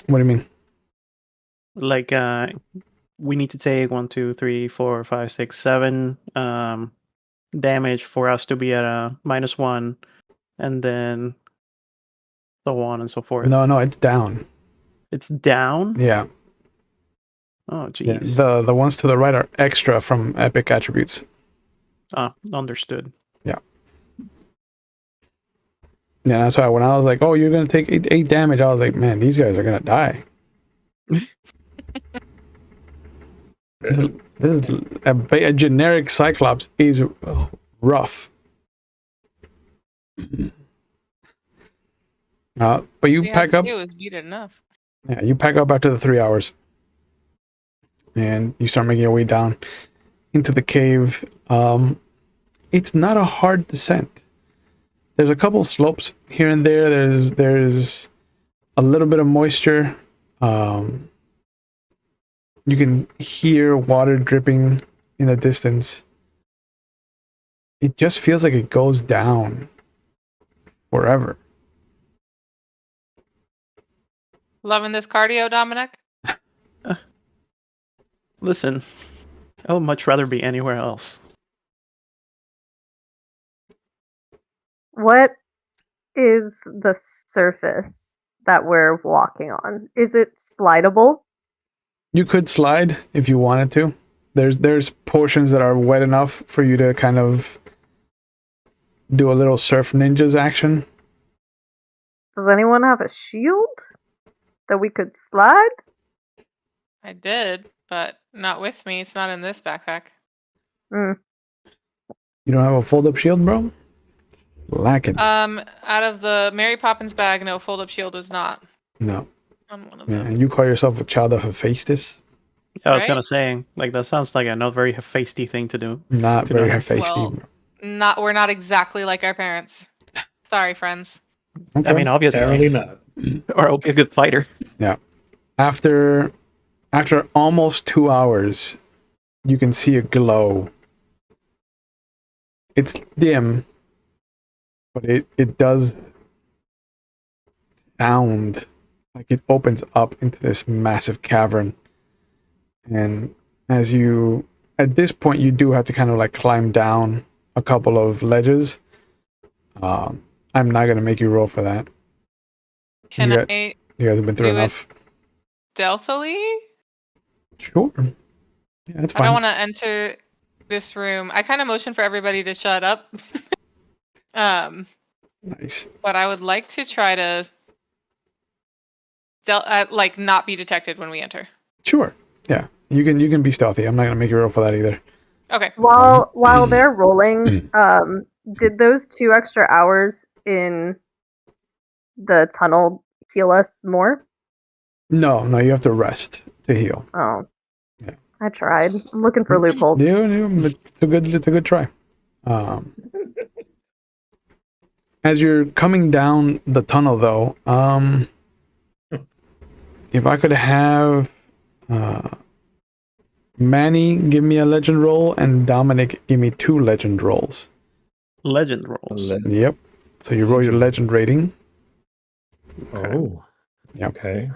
What do you mean? Like we need to take 1, 2, 3, 4, 5, 6, 7 damage for us to be at a -1, and then so on and so forth. No, it's down. It's down? Yeah. Oh Yeah. jeez. The ones to the right are extra from epic attributes. Ah, understood. Yeah, that's why when I was like, "Oh, you're gonna take 8 damage," I was like, "Man, these guys are gonna die." This is a generic cyclops is rough. But you pack up. It was beat enough. Yeah, you pack up after the 3 hours, and you start making your way down into the cave. It's not a hard descent. There's a couple slopes here and there. There's a little bit of moisture. Um, you can hear water dripping in the distance. It just feels like it goes down forever. Loving this cardio, Dominic? Listen, I would much rather be anywhere else. What is the surface that we're walking on? Is it slidable? You could slide if you wanted to. There's portions that are wet enough for you to kind of do a little surf ninjas action. Does anyone have a shield that we could slide? I did, but not with me. It's not in this backpack. Mm. You don't have a fold-up shield, bro? Lacking. Out of the Mary Poppins bag, no, fold-up shield was not No. on one of Yeah, them. and you call yourself a child of Hephaestus? I was Right? gonna say, like, that sounds like a not very feisty thing to do. Not To very not have- Hephaesty. Well, we're not exactly like our parents. Sorry, friends. Okay. I mean, obviously, Apparently not. or I'll be a good fighter. After almost 2 hours, you can see a glow. It's dim, but it does sound like it opens up into this massive cavern. And at this point, you do have to kind of like climb down a couple of ledges. I'm not gonna make you roll for that. Can You got- I You guys have been through do it enough. stealthily? Sure. Yeah, that's I fine. don't want to enter this room. I kind of motion for everybody to shut up. Nice. But I would like to try to like not be detected when we enter. Sure. Yeah. You can be stealthy. I'm not gonna make you roll for that either. Okay. While they're rolling, did those 2 extra hours in the tunnel heal us more? No, you have to rest to heal. Oh. Yeah. I tried. I'm looking for loopholes. Yeah, but it's a good try. As you're coming down the tunnel, though, if I could have Manny give me a legend roll and Dominic give me 2 legend rolls. Legend rolls. Yep. So you roll your legend rating. Oh. Yep. Okay.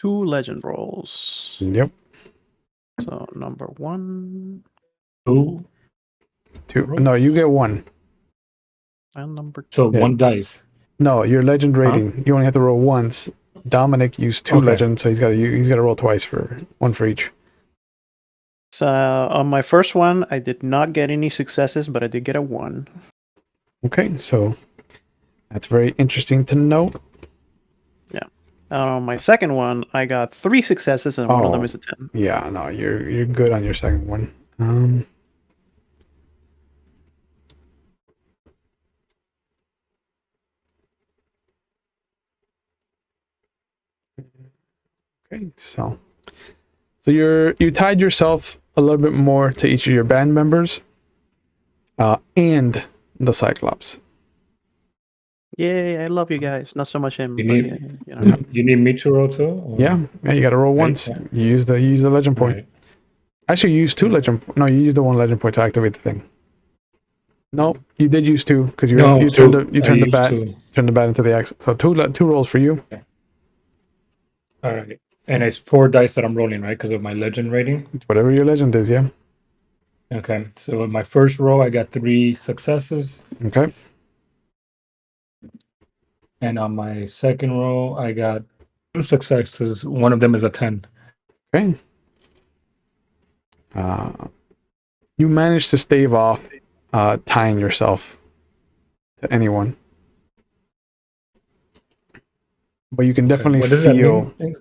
2 legend rolls. Yep. So number 1 Two. 2. rolls? No, you get 1. and number 2. So Yeah. 1 dice. No, your legend rating. You only have to roll once. Dominic used 2 Okay. legends, so he's got to roll twice for 1 for each. So on my first one, I did not get any successes, but I did get a 1. Okay, so that's very interesting to note. On my second one, I got 3 successes, and one of them Oh. is a 10. Yeah, no, you're good on your second one. Okay, so you tied yourself a little bit more to each of your band members, and the Cyclops. Yay, I love you guys. Not so much him. You but, need- you know. You need me to roll too? Or- Yeah, you got to roll once. Yeah. You use the legend point. Alright. Actually, you used 2 legend. No, you used the 1 legend point to activate the thing. No, you did use 2 because you No, turned so the I used bat two. turned the bat into the axe. So 2 rolls for you. All right. And it's 4 dice that I'm rolling, right? Because of my legend rating. It's whatever your legend is. Yeah. Okay. So in my first roll, I got 3 successes. Okay. And on my second roll, I got 2 successes. One of them is a 10. Okay. You managed to stave off tying yourself to anyone, but you can definitely What does that feel. mean?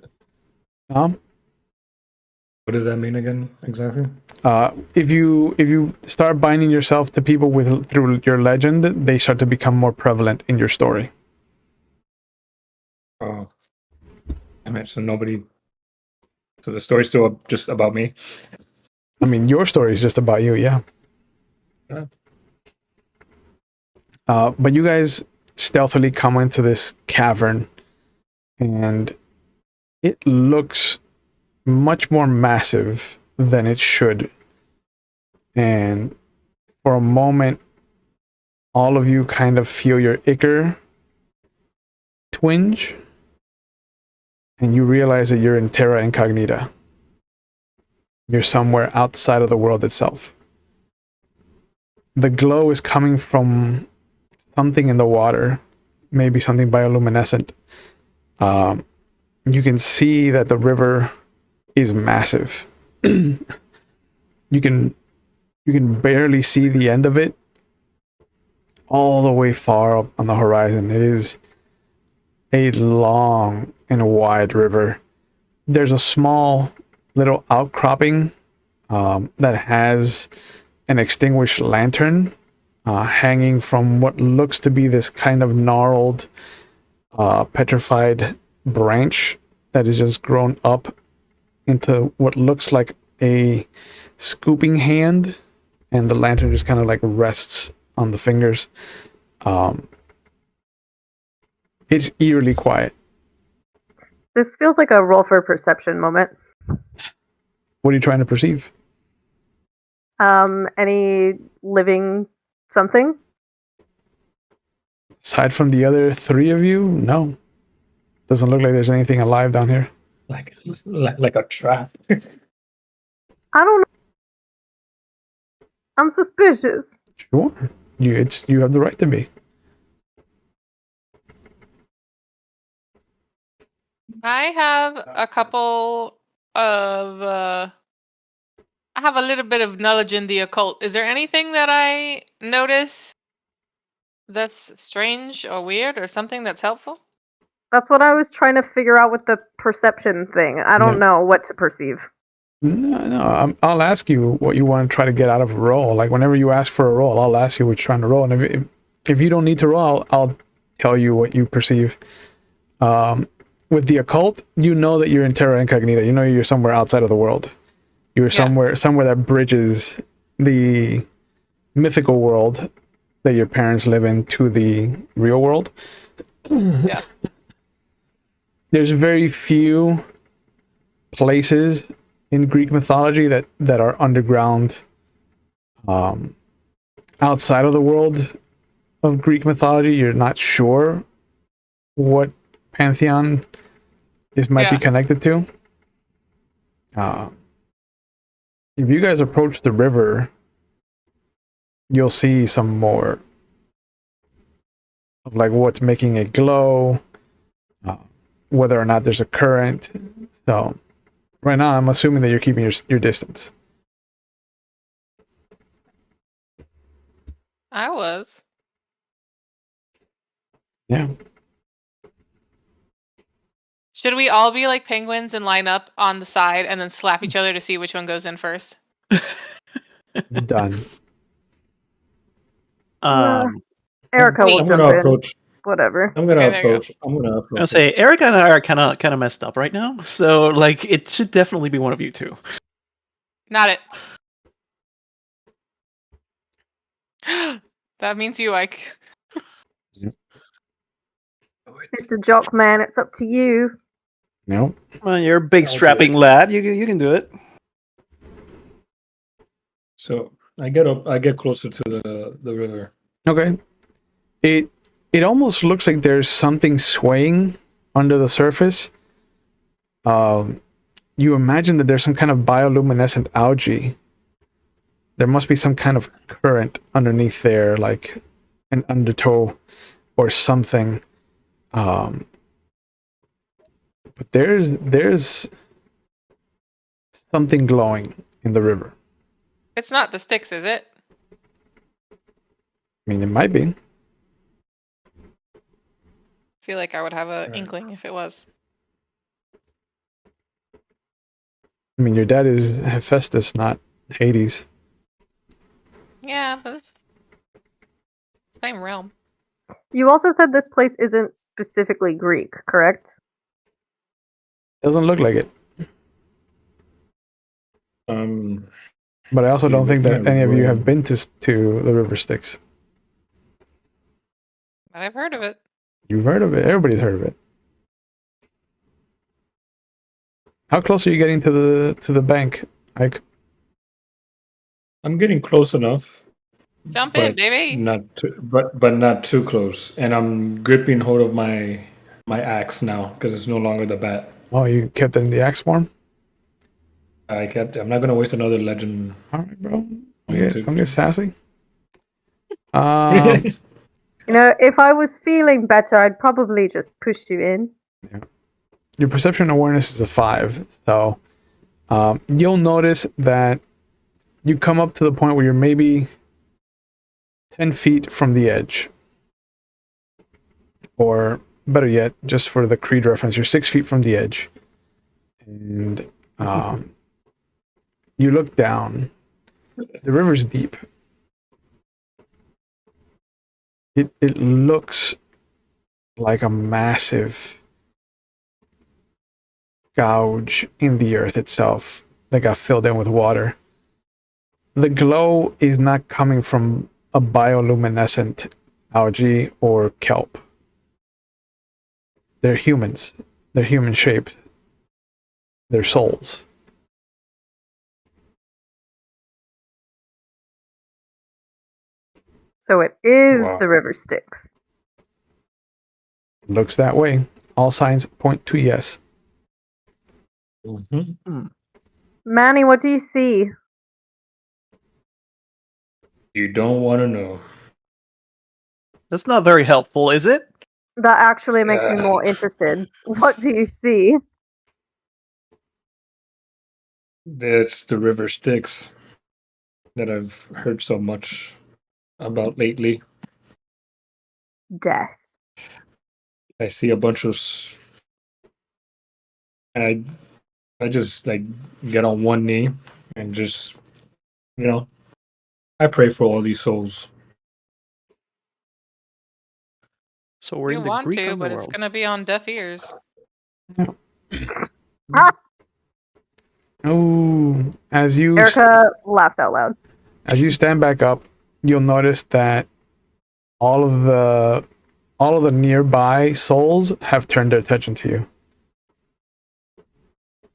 What does that mean again exactly? If you start binding yourself to people through your legend, they start to become more prevalent in your story. Oh. I mean, so nobody. So the story's still just about me? I mean, your story is just about you, yeah. Yeah. But you guys stealthily come into this cavern, and it looks much more massive than it should. And for a moment, all of you kind of feel your ichor twinge, and you realize that you're in Terra Incognita. You're somewhere outside of the world itself. The glow is coming from something in the water, maybe something bioluminescent. You can see that the river is massive. You can barely see the end of it all the way far up on the horizon. It is a long and wide river. There's a small little outcropping that has an extinguished lantern hanging from what looks to be this kind of gnarled, petrified branch that is just grown up into what looks like a scooping hand, and the lantern just kind of like rests on the fingers. It's eerily quiet. This feels like a roll for perception moment. What are you trying to perceive? Any living something? Aside from the other three of you, no. Doesn't look like there's anything alive down here. Like a trap. I don't know. I'm suspicious. Sure. You have the right to be. I have a couple of. I have a little bit of knowledge in the occult. Is there anything that I notice that's strange or weird or something that's helpful? That's what I was trying to figure out with the perception thing. I don't know what to perceive. No. I'll ask you what you want to try to get out of a roll. Like whenever you ask for a roll, I'll ask you what you're trying to roll, and if you don't need to roll, I'll tell you what you perceive. With the occult, you know that you're in Terra Incognita. You know you're somewhere outside of the world. You're somewhere that bridges the mythical world that your parents live in to the real world. Yeah. There's very few places in Greek mythology that are underground, outside of the world of Greek mythology. You're not sure what pantheon this might be connected to. If you guys approach the river, you'll see some more of like what's making it glow, whether or not there's a current. So right now I'm assuming that you're keeping your distance. I was. Yeah. Should we all be like penguins and line up on the side and then slap each other to see which one goes in first? Done. Erica will Wait. I'm jump gonna in. approach. I'll I'm gonna Okay, there you approach. I'm gonna approach. I'll say Erica and I are kind of messed up right now, so like it should definitely be one of you two. Not it. That means you, Ike. Mr. Jockman, it's up to you. No. Well, you're a big I'll do strapping it. lad. You can do it. So I get up. I get closer to the river. Okay. It almost looks like there's something swaying under the surface. You imagine that there's some kind of bioluminescent algae. There must be some kind of current underneath there, like an undertow or something. But there's something glowing in the river. It's not the sticks, is it? I mean, it might be. I feel like I would have an inkling if it was. I mean, your dad is Hephaestus, not Hades. Yeah, but same realm. You also said this place isn't specifically Greek, correct? Doesn't look like it. But I also See, don't think that looking at any of you have Rome. been to the River Styx. I've heard of it. You've heard of it. Everybody's heard of it. How close are you getting to the bank, Ike? I'm getting close enough. Jump in, but baby. but not too close. And I'm gripping hold of my axe now because it's no longer the bat. Oh, you kept it in the axe form? I'm not gonna waste another legend. All right, bro. to- Don't get sassy. You know, if I was feeling better, I'd probably just push you in. Your perception awareness is a 5, so you'll notice that you come up to the point where you're maybe 10 feet from the edge. Or better yet, just for the Creed reference, you're 6 feet from the edge. And you look down. The river's deep. It looks like a massive gouge in the earth itself that got filled in with water. The glow is not coming from a bioluminescent algae or kelp. They're humans. They're human shaped. They're souls. So it is Wow. the river Styx. Looks that way. All signs point to yes. Manny, what do you see? You don't want to know. That's not very helpful, is it? That actually makes me more interested. What do you see? It's the river Styx that I've heard so much about lately. Death. I see a bunch of, and I just like get on one knee and just, I pray for all these souls. So we're You in the want Greek to, but it's underworld. gonna be on deaf ears. Oh, as you Erica laughs out loud. as you stand back up, you'll notice that all of the nearby souls have turned their attention to you.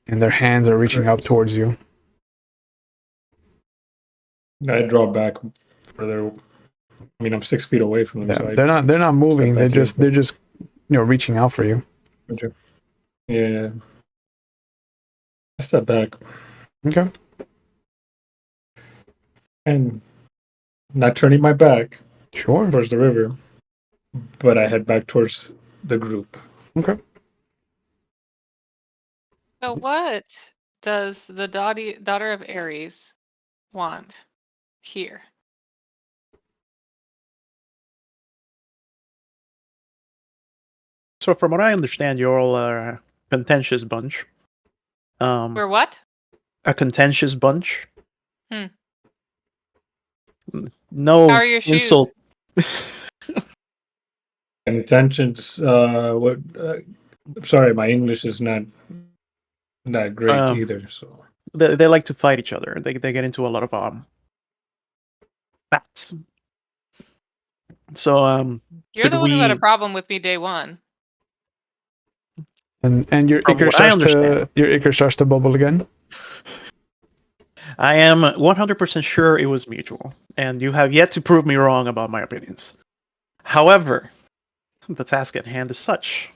And their hands are reaching up towards you. I draw back further. I mean, I'm 6 feet away from them. Yeah, So they're not moving. step back They're just reaching out for you. Yeah. I step back Okay. and not turning my back Sure. towards the river, but I head back towards the group. Okay. So what does the daughter of Ares want here? So from what I understand, you're all a contentious bunch. We're what? A contentious bunch. Hmm. No How are your insult. shoes? Intentions. What? Sorry, my English is not that great either. So They like to fight each other. They get into a lot of bats. So You're the one who had a problem with me day one. And your From ichor what I starts to bubble again. I am 100% sure it was mutual, and you have yet to prove me wrong about my opinions. However, the task at hand is such.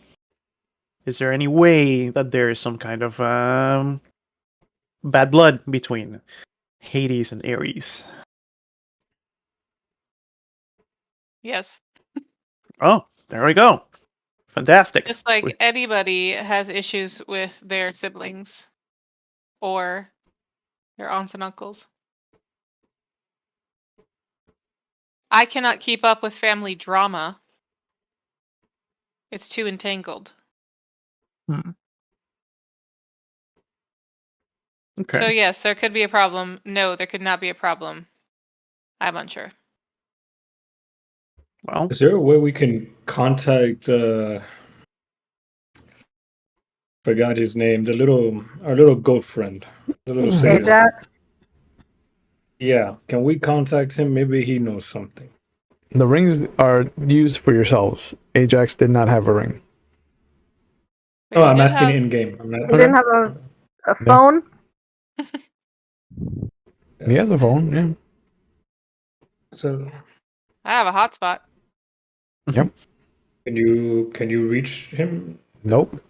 Is there any way that there is some kind of bad blood between Hades and Ares? Yes. Oh, there we go. Fantastic. Just like anybody has issues with their siblings or their aunts and uncles. I cannot keep up with family drama. It's too entangled. Okay. So yes, there could be a problem. No, there could not be a problem. I'm unsure. Well, is there a way we can contact? Forgot his name. Our little goat friend, the little sailor. Ajax. Yeah, can we contact him? Maybe he knows something. The rings are used for yourselves. Ajax did not have a ring. But Oh, you I'm did asking have- in game. I'm not. You didn't have a phone? He has a phone, yeah. So I have a hotspot. Yep. can you reach him? Nope.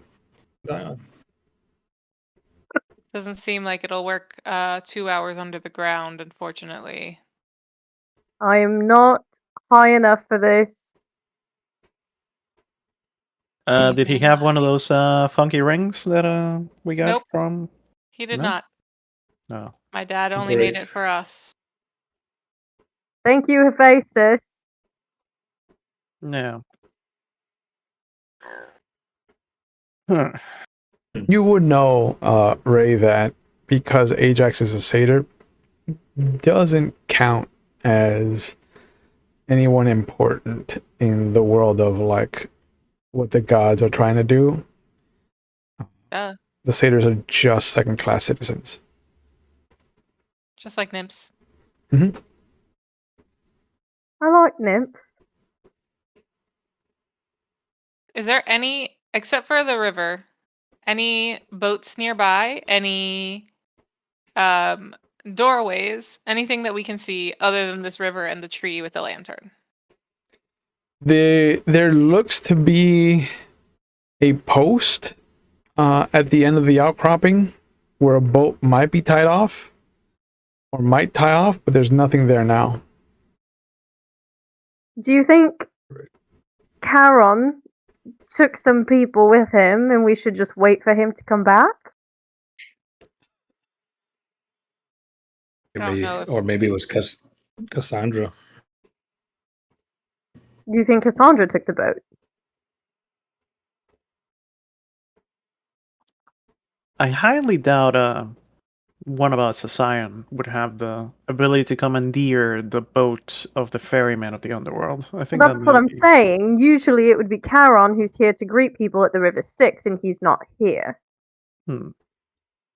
Doesn't seem like it'll work 2 hours under the ground, unfortunately. I am not high enough for this. Did he have one of those funky rings that we got Nope. from? He did No? not. No. My dad only made Great. it for us. Thank you, Hephaestus. No. Huh. You would know, Ray, that because Ajax is a satyr, doesn't count as anyone important in the world of like what the gods are trying to do. The satyrs are just second-class citizens. just like nymphs. I like nymphs. Is there any, except for the river, any boats nearby? Any doorways? Anything that we can see other than this river and the tree with the lantern? There looks to be a post at the end of the outcropping where a boat might be tied off or might tie off, but there's nothing there now. Do you think Charon took some people with him and we should just wait for him to come back? I don't know if- Or maybe it was Cassandra. Do you think Cassandra took the boat? I highly doubt one of us, a Scion, would have the ability to commandeer the boat of the ferryman of the underworld. I think That's that what might I'm be- saying. Usually it would be Charon who's here to greet people at the River Styx, and he's not here. Hmm.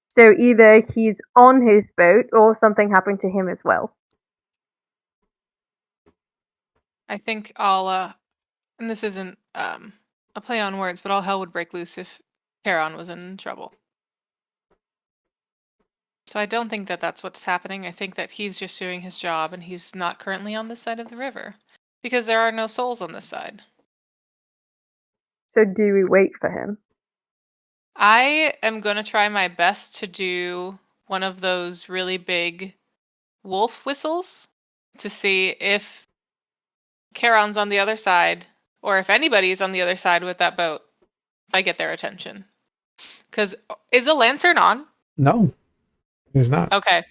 So either he's on his boat or something happened to him as well. I think I'll and this isn't a play on words, but all hell would break loose if Charon was in trouble. So I don't think that that's what's happening. I think that he's just doing his job and he's not currently on this side of the river because there are no souls on this side. So do we wait for him? I am going to try my best to do one of those really big wolf whistles to see if Charon's on the other side or if anybody's on the other side with that boat. If I get their attention. Because is the lantern on? No, he's not. Okay.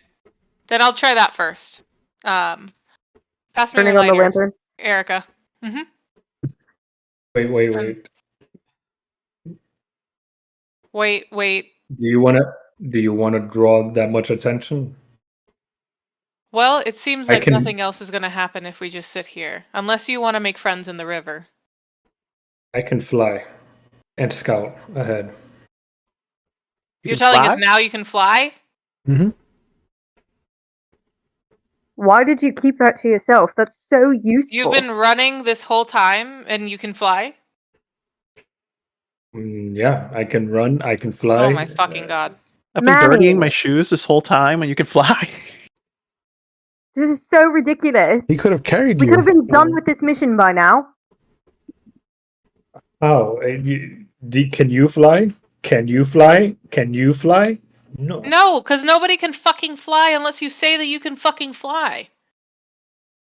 Then I'll try that first. Pass me your Turning on the lighter, lantern. Erica. Mm-hmm. Wait. Wait. Do you wanna draw that much attention? Well, it seems I like can- nothing else is going to happen if we just sit here. Unless you want to make friends in the river. I can fly and scout ahead. You're telling us fly? now you can fly? Mm-hmm. Why did you keep that to yourself? That's so useful. You've been running this whole time and you can fly? Yeah, I can run. I can fly. Oh my fucking god. I've been Manny. birdieing my shoes this whole time, and you can fly. This is so ridiculous. He could have carried We you. could have been done with this mission by now. Oh, can you fly? Can you fly? Can you fly? No. No, because nobody can fucking fly unless you say that you can fucking fly.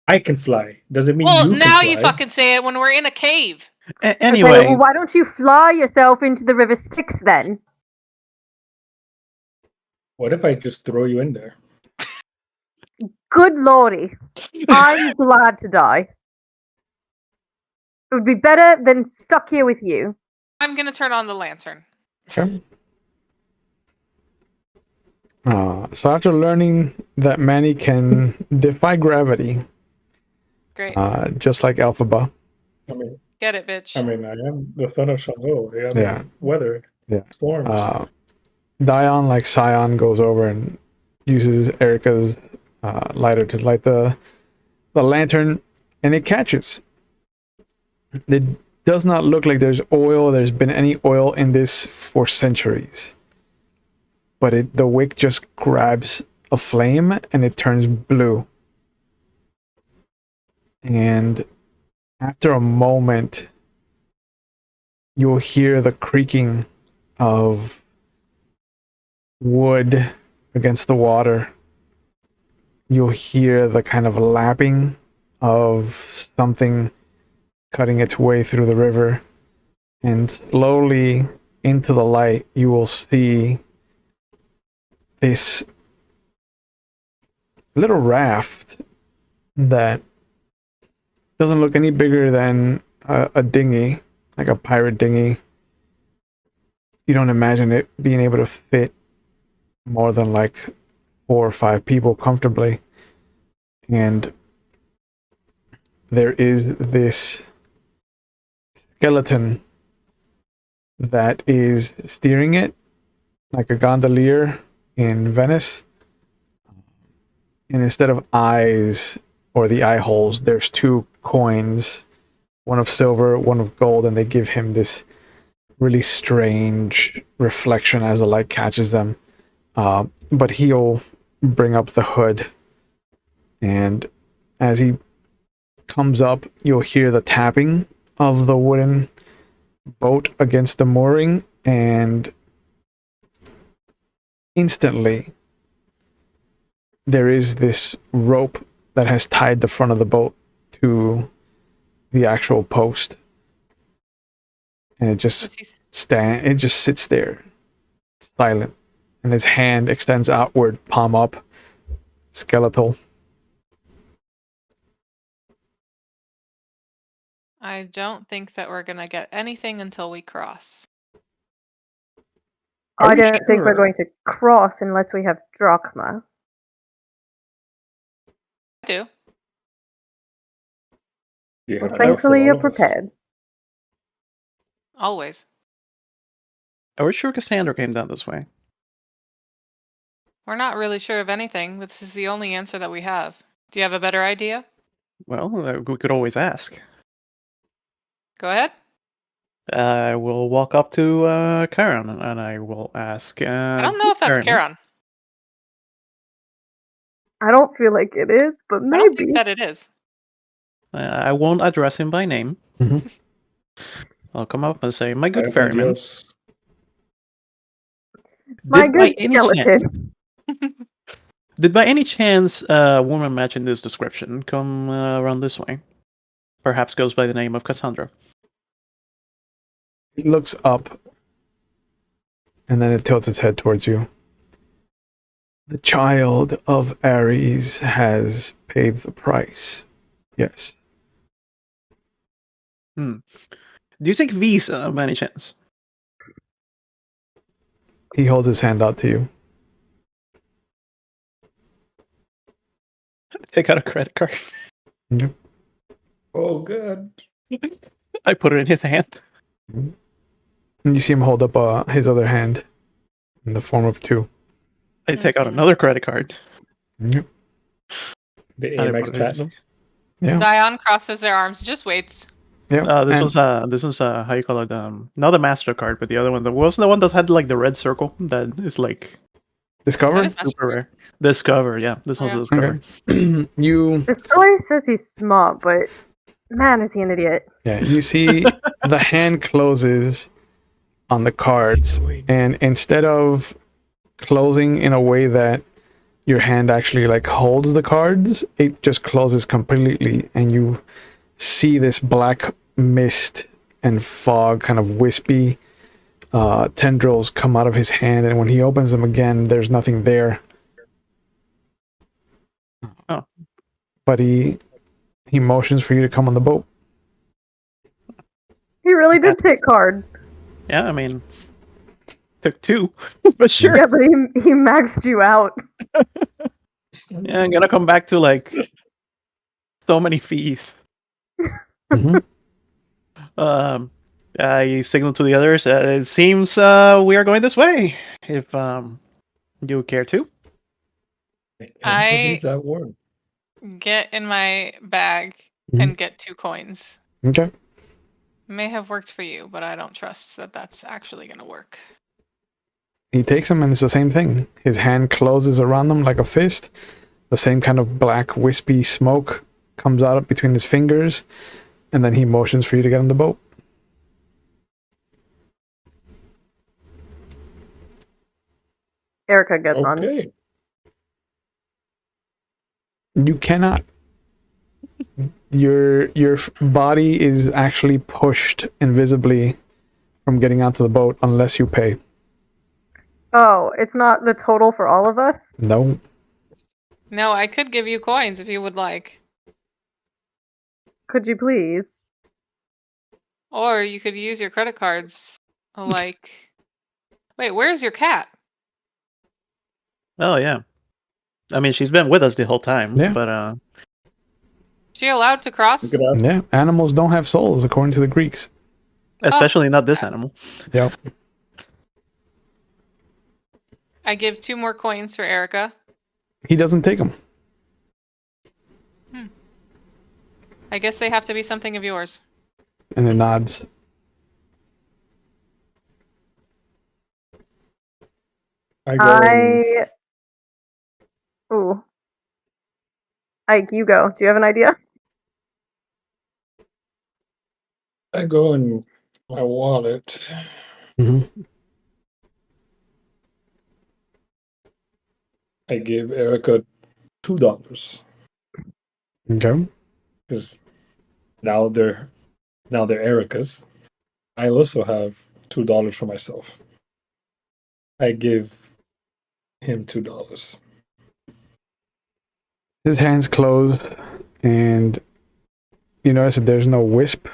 I can fly. Does it mean Well, you can now fly? you fucking say it when we're in a cave. Anyway, Okay, well, why don't you fly yourself into the River Styx then? What if I just throw you in there? Good lordy. I'm glad to die. It would be better than stuck here with you. I'm gonna turn on the lantern. Sure. So after learning that Manny can defy gravity, Great. just like Alphaba, I mean, Get it, bitch. I am the son of Shango. Yeah. Weather. Yeah. Storms. Dion, like Scion, goes over and uses Erica's lighter to light the lantern, and it catches. It does not look like there's been any oil in this for centuries. But the wick just grabs a flame and it turns blue. And after a moment, you'll hear the creaking of wood against the water. You'll hear the kind of lapping of something cutting its way through the river. And slowly into the light, you will see this little raft that doesn't look any bigger than a dinghy, like a pirate dinghy. You don't imagine it being able to fit more than like 4 or 5 people comfortably. And there is this skeleton that is steering it like a gondolier in Venice. And instead of eyes or the eye holes, there's 2 coins, one of silver, one of gold, and they give him this really strange reflection as the light catches them. But he'll bring up the hood, and as he comes up, you'll hear the tapping of the wooden boat against the mooring, and instantly there is this rope that has tied the front of the boat to the actual post, and it just sits there silent, and his hand extends outward, palm up, skeletal. I don't think that we're gonna get anything until we cross. Are I we don't think we're sure? going to cross unless we have drachma. I do. Yeah, Well, enough for thankfully, all you're of us. prepared. Always. Are we sure Cassandra came down this way? We're not really sure of anything. This is the only answer that we have. Do you have a better idea? Well, we could always ask. Go ahead. I will walk up to Karen and I will ask. I don't know if that's Charon. I don't feel like it is, but I don't think maybe. that it is. I won't address him by name. Mhm. I'll come up and say, "My good Ay, por ferryman, Dios. My did by good any skeleton. did by any chance a woman matching this description come around this way? Perhaps goes by the name of Cassandra." It looks up, and then it tilts its head towards you. The child of Ares has paid the price. Yes. Do you think Visa by any chance? He holds his hand out to you. Take out a credit card. Yep. Oh, God. I put it in his hand. And you see him hold up his other hand in the form of 2. I take out Mhm. another credit card. Yep. The And I Amex put it in his- Platinum. Yeah. Zion crosses their arms, just waits. Yeah. This was how you call it? Not the MasterCard, but the other one. What was the one that had like the red circle? That is like Discover. That is super MasterCard. rare. Discover, yeah. This one's Yeah. a Discover. Okay. You This boy says he's smart, but man, is he an idiot. you see the hand closes on the cards, and instead of closing in a way that your hand actually like holds the cards, it just closes completely, and you see this black mist and fog, kind of wispy tendrils come out of his hand, and when he opens them again, there's nothing there. Oh. But he motions for you to come on the boat. He really did take card. Yeah, I mean, took 2, but sure. Yeah, but he maxed you out. Yeah, I'm gonna come back to like so many fees. Mhm. I signal to the others. It seems we are going this way. If you care to. I- believe that word. Get in my bag and get 2 coins. Okay. May have worked for you, but I don't trust that that's actually going to work. He takes them and it's the same thing. His hand closes around them like a fist. The same kind of black wispy smoke comes out between his fingers, and then he motions for you to get on the boat. Erica gets on. Okay. You cannot. Your body is actually pushed invisibly from getting onto the boat unless you pay. Oh, it's not the total for all of us? No. No, I could give you coins if you would like. Could you please? Or you could use your credit cards. Like, wait, where's your cat? Oh yeah. I mean, she's been with us the whole time. Yeah. But Is she allowed to cross? Look it up. Yeah. Animals don't have souls, according to the Greeks. especially not this animal. Yep. I give 2 more coins for Erica. He doesn't take them. I guess they have to be something of yours. And it nods. Ooh. Ike, you go. Do you have an idea? I go in my wallet. Mm-hmm. I give Erica $2 Okay. because now they're Erica's. I also have $2 for myself. I give him $2. His hands close, and you notice that there's no wisp.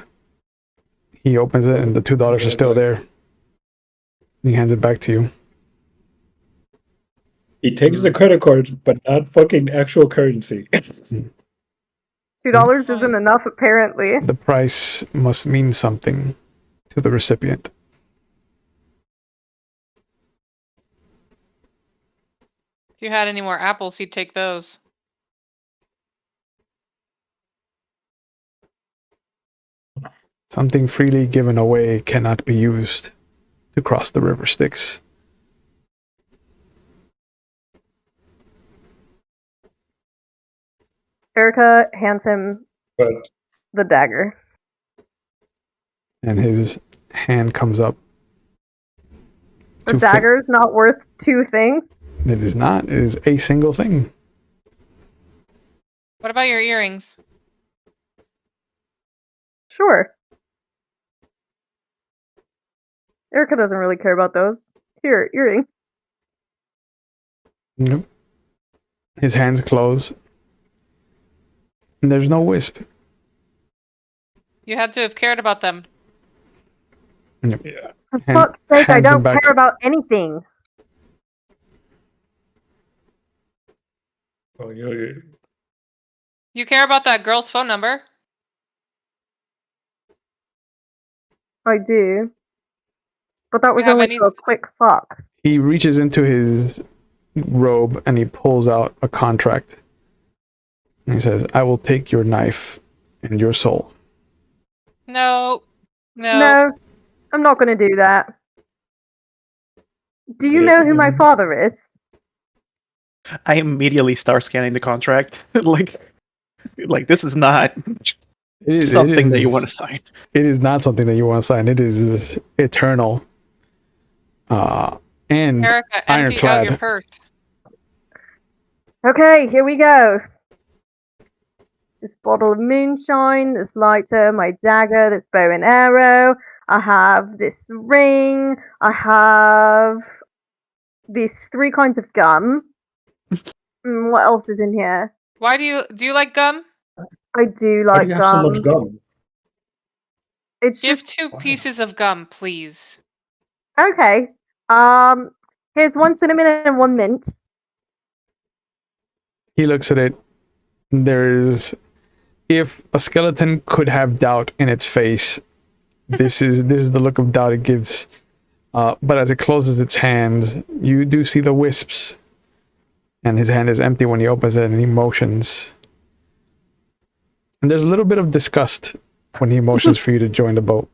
He opens it, and the $2 are still there. He hands it back to you. He takes the credit cards, but not fucking actual currency. $2 isn't enough, apparently. The price must mean something to the recipient. If you had any more apples, he'd take those. Something freely given away cannot be used to cross the river Styx. Erica hands him But the dagger. And his hand comes up. The to fit- dagger's not worth 2 things. It is not. It is a single thing. What about your earrings? Sure. Erica doesn't really care about those. Here, earring. Nope. His hands close. And there's no wisp. You had to have cared about them. yeah, For Hand- fuck's sake, I hands them don't back. care about anything. well, you You care about that girl's phone number? I do. But that was have only any- for a quick fuck. He reaches into his robe and he pulls out a contract. And he says, I will take your knife and your soul. No. No, I'm not going to do that. Do you Yes, know who my mhm. father is? I immediately start scanning the contract. like this is not something that you want to sign. It is not something that you want to sign. It is eternal. And Erica, empty out ironclad. your purse. Okay, here we go. This bottle of moonshine, this lighter, my dagger, this bow and arrow. I have this ring. I have these 3 kinds of gum. What else is in here? Why do you like gum? I do why like do you have so much gum? It's Give just 2 pieces of gum, please. okay. Here's 1 cinnamon and 1 mint. He looks at it. There's, if a skeleton could have doubt in its face, this is the look of doubt it gives. But as it closes its hands, you do see the wisps. And his hand is empty when he opens it and he motions. And there's a little bit of disgust when he motions for you to join the boat.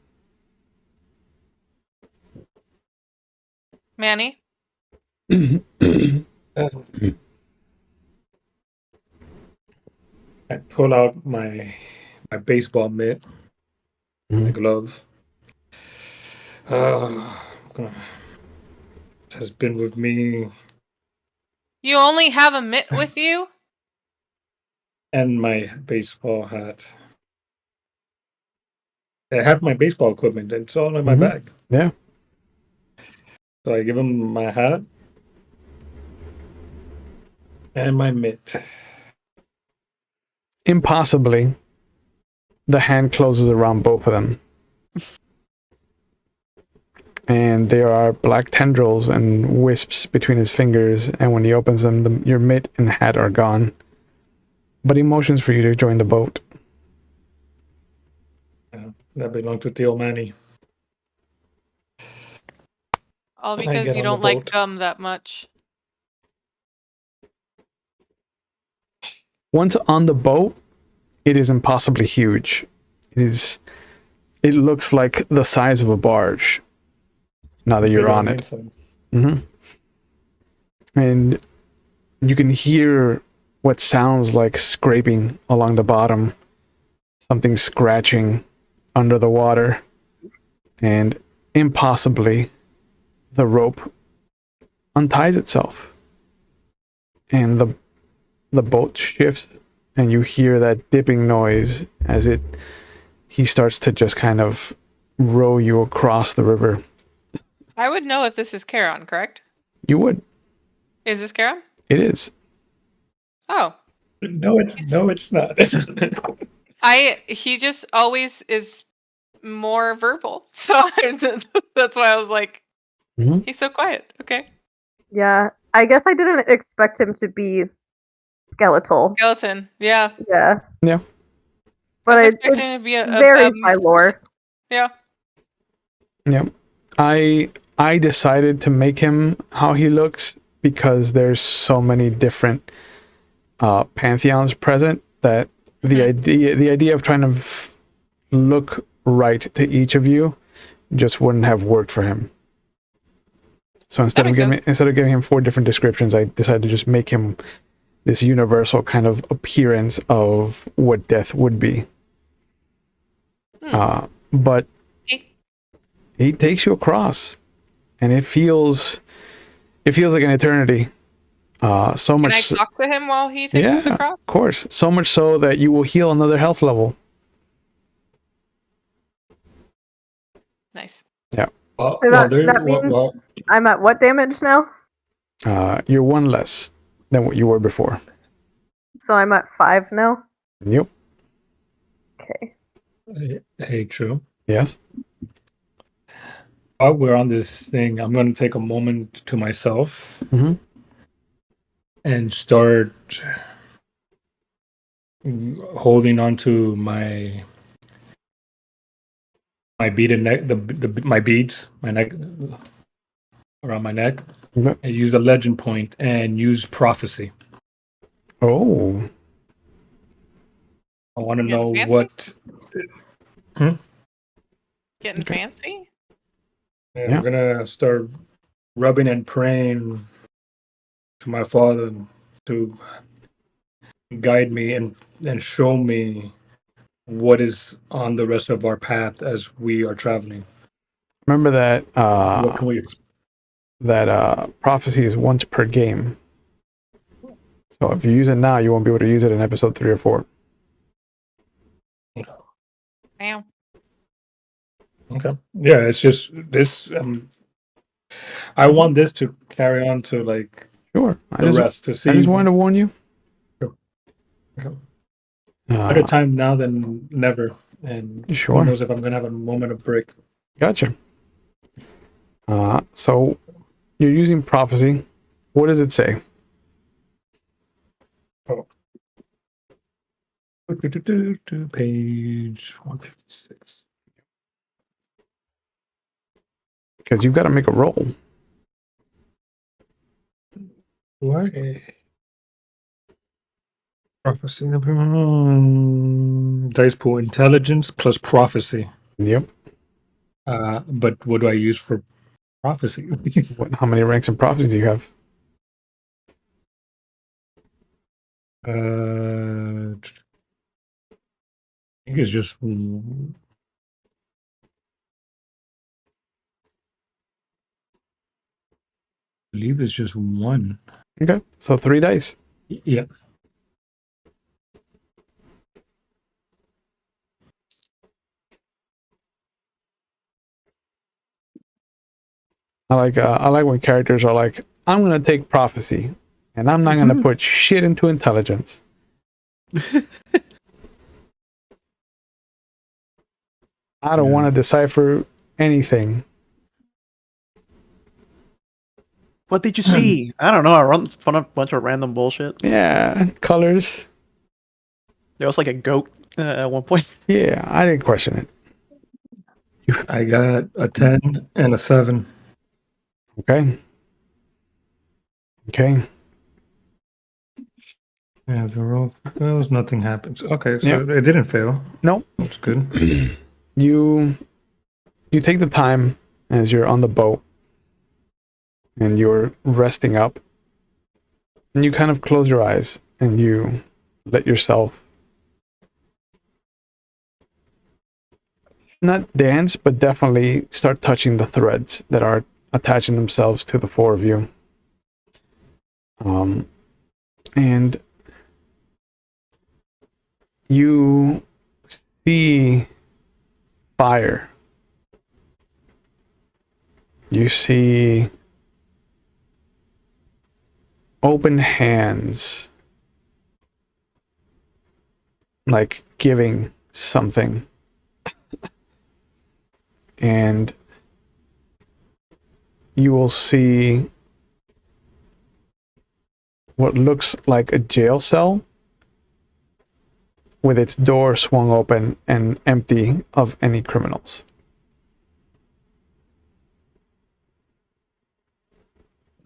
Manny, I pull out my baseball mitt, my glove. It has been with me you only have a mitt with you? and my baseball hat. I have my baseball equipment. It's all in my bag. Yeah. So I give him my hat and my mitt. Impossibly, the hand closes around both of them. And there are black tendrils and wisps between his fingers, and when he opens them, your mitt and hat are gone. But he motions for you to join the boat. That belonged to Theo Manny. All I because get you on the don't like boat. gum that much. Once on the boat, it is impossibly huge. It looks like the size of a barge now that you're Bigger on the it. inside. And you can hear what sounds like scraping along the bottom, something scratching under the water, and impossibly the rope unties itself, and the boat shifts, and you hear that dipping noise as he starts to just kind of row you across the river. I would know if this is Charon, correct? You would. Is this Charon? It is. Oh. No, it's not. He just always is more verbal. So that's why I was like, he's so quiet. Okay. Yeah, I guess I didn't expect him to be skeletal. Skeleton. Yeah. Yeah. Yeah. But I was it expecting him to be a varies by lore. Yeah. Yeah. I decided to make him how he looks because there's so many different pantheons present that the idea of trying to look right to each of you just wouldn't have worked for him. So instead of giving him 4 different descriptions, I decided to just make him this universal kind of appearance of what death would be. But he takes you across, and it feels like an eternity. So Can much. I talk to him while he takes us across? Of course. So much so that you will heal another health level. Nice. Yeah. So that means I'm at what damage now? You're 1 less than what you were before. So I'm at 5 now? Yep. Okay. Hey, True. Yes. While we're on this thing, I'm going to take a moment to myself and start holding on to my beaded neck, my beads, my neck around my neck, and use a legend point and use prophecy. Oh. I want to know what. Getting fancy? Yeah, I'm gonna start rubbing and praying to my father to guide me and show me what is on the rest of our path as we are traveling. Remember that what can we prophecy is once per game. So if you use it now, you won't be able to use it in episode 3 or 4. Damn. Okay. Yeah, it's just this. I want this to carry on to like rest to see. I just wanted to warn you. Okay. Better time now than never, and who knows if I'm gonna have a moment of break. Gotcha. So you're using prophecy. What does it say? Oh. Page 156. Because you've got to make a roll. What? Prophecy. Dice pool intelligence plus prophecy. Yep. But what do I use for prophecy? How many ranks in prophecy do you have? I think it's just. I believe it's just one. Okay, so 3 dice. Yeah. I like when characters are like, I'm gonna take prophecy, and I'm not gonna put shit into intelligence. I don't want to decipher anything. What did you see? I don't know. I run a bunch of random bullshit. Yeah, colors. There was like a goat at one point. Yeah, I didn't question it. I got a 10 and a 7. Okay. Okay. Yeah, the roll fails, nothing happens. Okay, so Yep. it didn't fail. Nope. That's good. You take the time as you're on the boat and you're resting up, and you kind of close your eyes and you let yourself not dance, but definitely start touching the threads that are attaching themselves to the four of you. And you see fire. You see open hands, like giving something. And you will see what looks like a jail cell with its door swung open and empty of any criminals.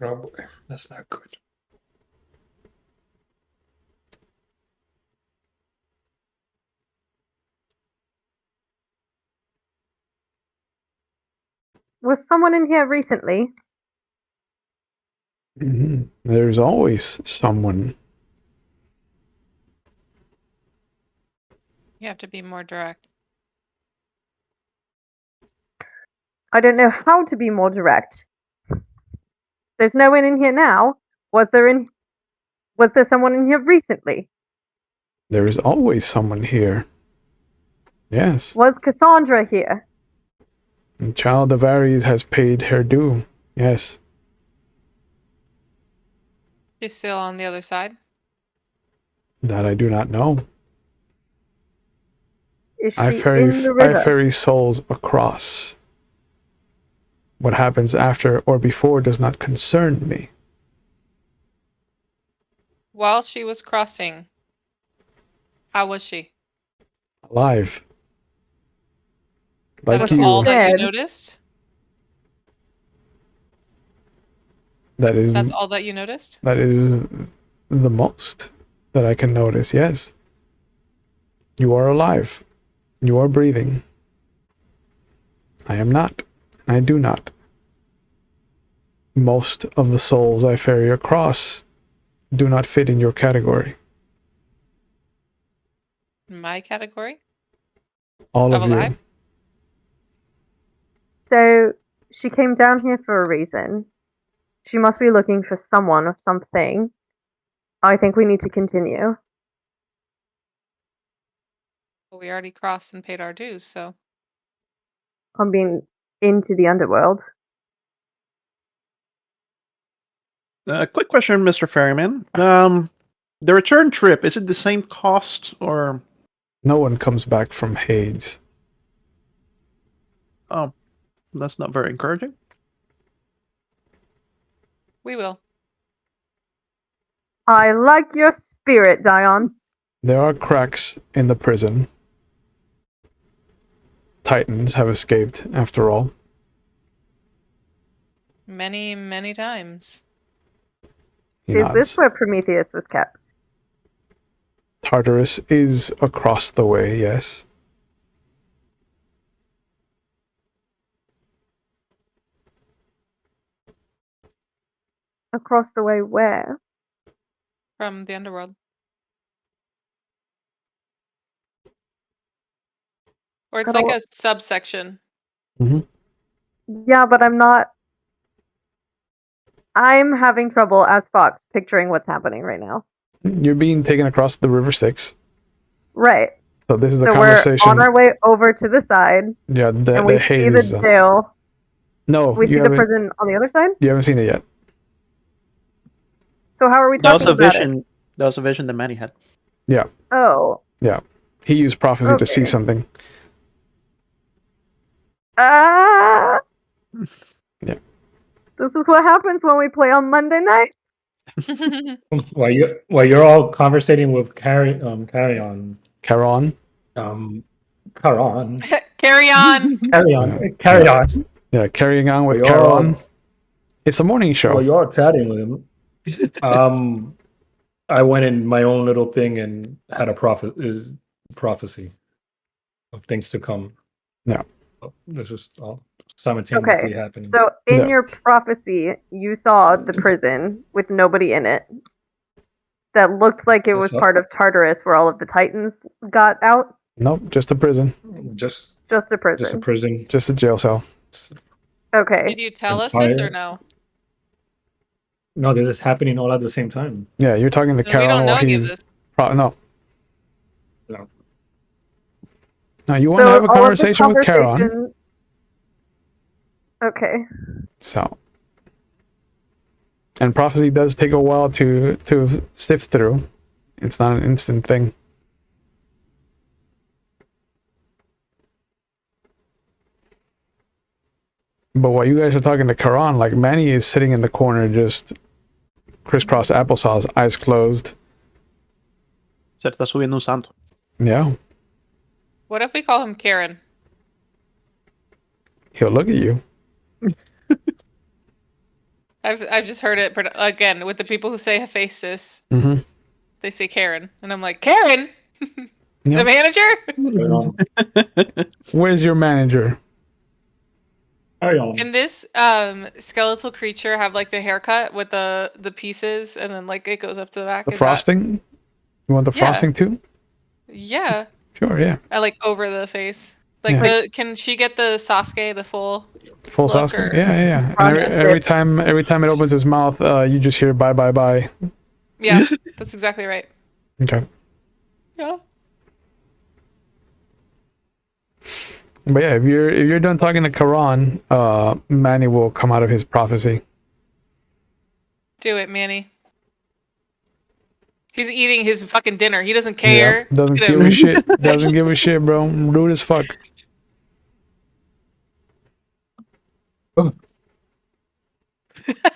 Oh boy, that's not good. Was someone in here recently? There's always someone. You have to be more direct. I don't know how to be more direct. There's no one in here now. Was there someone in here recently? There is always someone here. Yes. Was Cassandra here? And Child of Ares has paid her due. Yes. She's still on the other side. That I do not know. Is she I in the river? ferry souls across. What happens after or before does not concern me. While she was crossing, how was she? Alive. That Like is all you. that you Dead. noticed? That's all that you noticed? That is the most that I can notice, yes. You are alive. You are breathing. I am not. I do not. Most of the souls I ferry across do not fit in your category. My category? All Of of you. alive? So she came down here for a reason. She must be looking for someone or something. I think we need to continue. Well, we already crossed and paid our dues, so On being into the underworld. Quick question, Mr. Ferryman. The return trip, is it the same cost or? No one comes back from Hades. Oh, that's not very encouraging. we will. I like your spirit, Dion. There are cracks in the prison. Titans have escaped, after all. Many, many times. He Is this nods. where Prometheus was kept? Tartarus is across the way, yes. Across the way where? From the underworld. Or it's I don't- like a subsection. Yeah, but I'm not. I'm having trouble as Fox picturing what's happening right now. You're being taken across the River Styx. Right. So this is a So we're conversation. on our way over to the side, Yeah, and we the see haze. the jail. No, We see the prison on the other side. You haven't seen it yet. So how are we That was talking a about it? vision. That was a vision that Manny had. Yeah, Oh. yeah. He used prophecy to see Okay. something. Ah. Yeah. This is what happens when we play on Monday night. While you're all conversating with carry on, Charon. carry on, Carry on. carry on. Yeah, carrying on with We Charon. all- It's a morning show. While you're all chatting with him, I went in my own little thing and had a prophecy of things to come. Yeah. This is all simultaneously happening. So in Yeah. your prophecy, you saw the prison with nobody in it. That looked like it was Yes, part of Tartarus, where all of the Titans got out. Nope, just a prison. just Just a a prison. prison. Just a jail cell. Okay. Did you tell us Fire. this or no? No, this is happening all at the same time. Yeah, you're talking to We Charon don't know while any of he's... this. No. No. No, you want to have a all of the conversation with Charon. conversation- Okay. So... And prophecy does take a while to sift through. It's not an instant thing. But while you guys are talking to Charon, like Manny is sitting in the corner just crisscross applesauce, eyes closed. Se está subiendo un santo. Yeah. What if we call him Karen? He'll look at you. I've just heard it again with the people who say Hephaestus. Mm-hmm. They say Karen, and I'm like, Karen, Yeah. the manager. Where's your manager? Carry on. Can this skeletal creature have like the haircut with the pieces, and then like it goes up to the back? The Is that- frosting? You want the Yeah. frosting too? Yeah, Sure, yeah. I like over the face. Like Yeah. can she get the Sasuke, the full? Full Look sauce? or- Yeah. And every time it opens his mouth, you just hear bye bye bye. Yeah, that's exactly right. Okay. Yeah. But yeah, if you're done talking to Charon, Manny will come out of his prophecy. Do it, Manny. He's eating his fucking dinner. He doesn't care. Yeah, doesn't Look at give him. a shit. Doesn't give a shit, bro. Rude as fuck.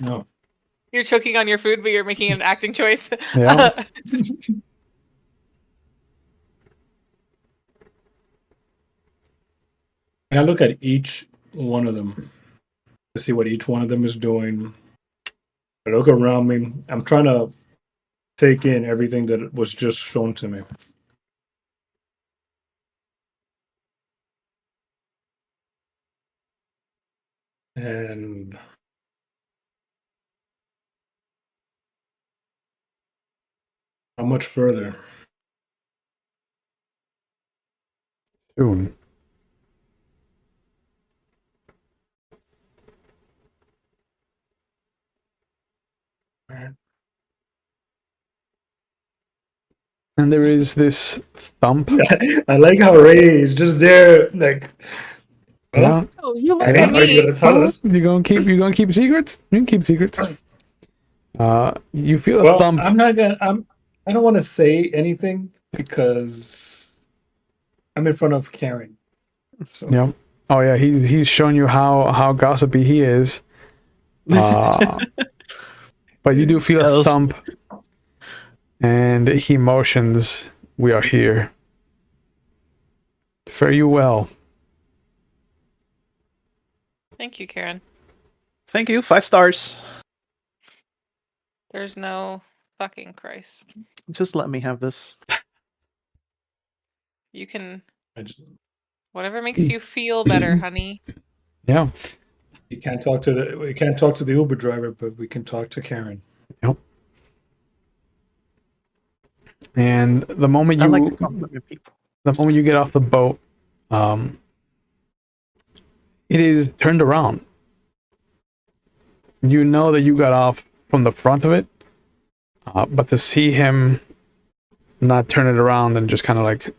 No. You're choking on your food, but you're making an acting choice. Yeah. I look at each one of them to see what each one of them is doing. I look around me. I'm trying to take in everything that was just shown to me. And how much further? Soon. And there is this thump. I like how Ray is just there, like. Yeah. Oh, you look I at didn't know you were me. gonna tell us. You gonna keep secrets? You can keep secrets. You feel a Well, thump. I'm not gonna. I don't want to say anything because I'm in front of Karen. So Yeah. Oh yeah, he's showing you how gossipy he is. But you do feel a Those- thump, and he motions, "We are here. Fare you well." Thank you, Karen. Thank you. 5 stars. There's no fucking Christ. Just let me have this. You can I just- whatever makes you feel better, honey. Yeah. we can't talk to the Uber driver, but we can talk to Karen. Yep. And the moment I like to you compliment people. get off the boat, it is turned around. You know that you got off from the front of it, but to see him not turn it around and just kind of like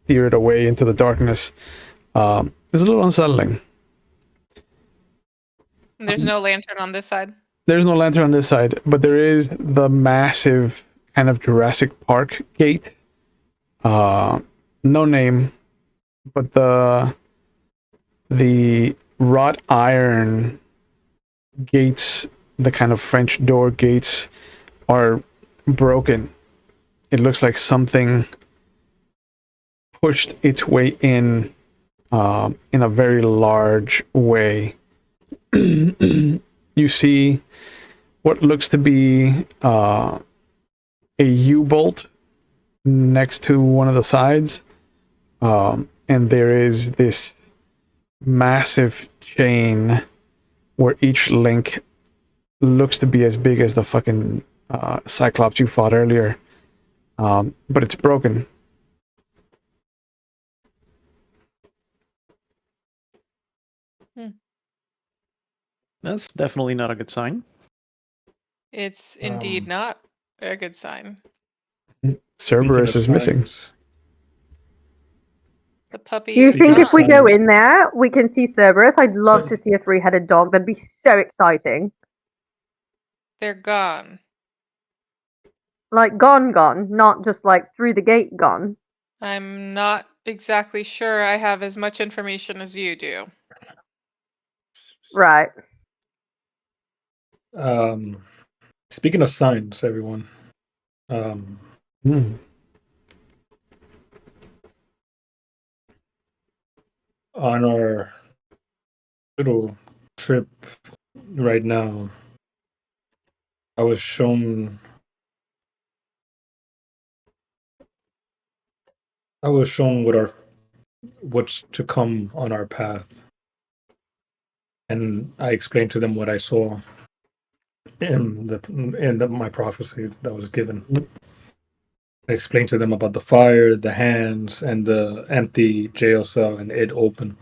steer it away into the darkness is a little unsettling. There's no lantern on this side. There's no lantern on this side, but there is the massive kind of Jurassic Park gate. No name, but the wrought iron gates, the kind of French door gates, are broken. It looks like something pushed its way in a very large way. You see what looks to be a U-bolt next to one of the sides, and there is this massive chain where each link looks to be as big as the fucking cyclops you fought earlier, but it's broken. That's definitely not a good sign. It's indeed not a good sign. Cerberus is missing. The puppy. Do you is think not. if we go in there, we can see Cerberus? I'd love to see a three-headed dog. That'd be so exciting. They're gone. Like gone, not just like through the gate gone. I'm not exactly sure I have as much information as you do. Right. Speaking of signs, everyone. On our little trip right now, I was shown what's to come on our path, and I explained to them what I saw in my prophecy that was given. I explained to them about the fire, the hands, and the empty jail cell, and it open.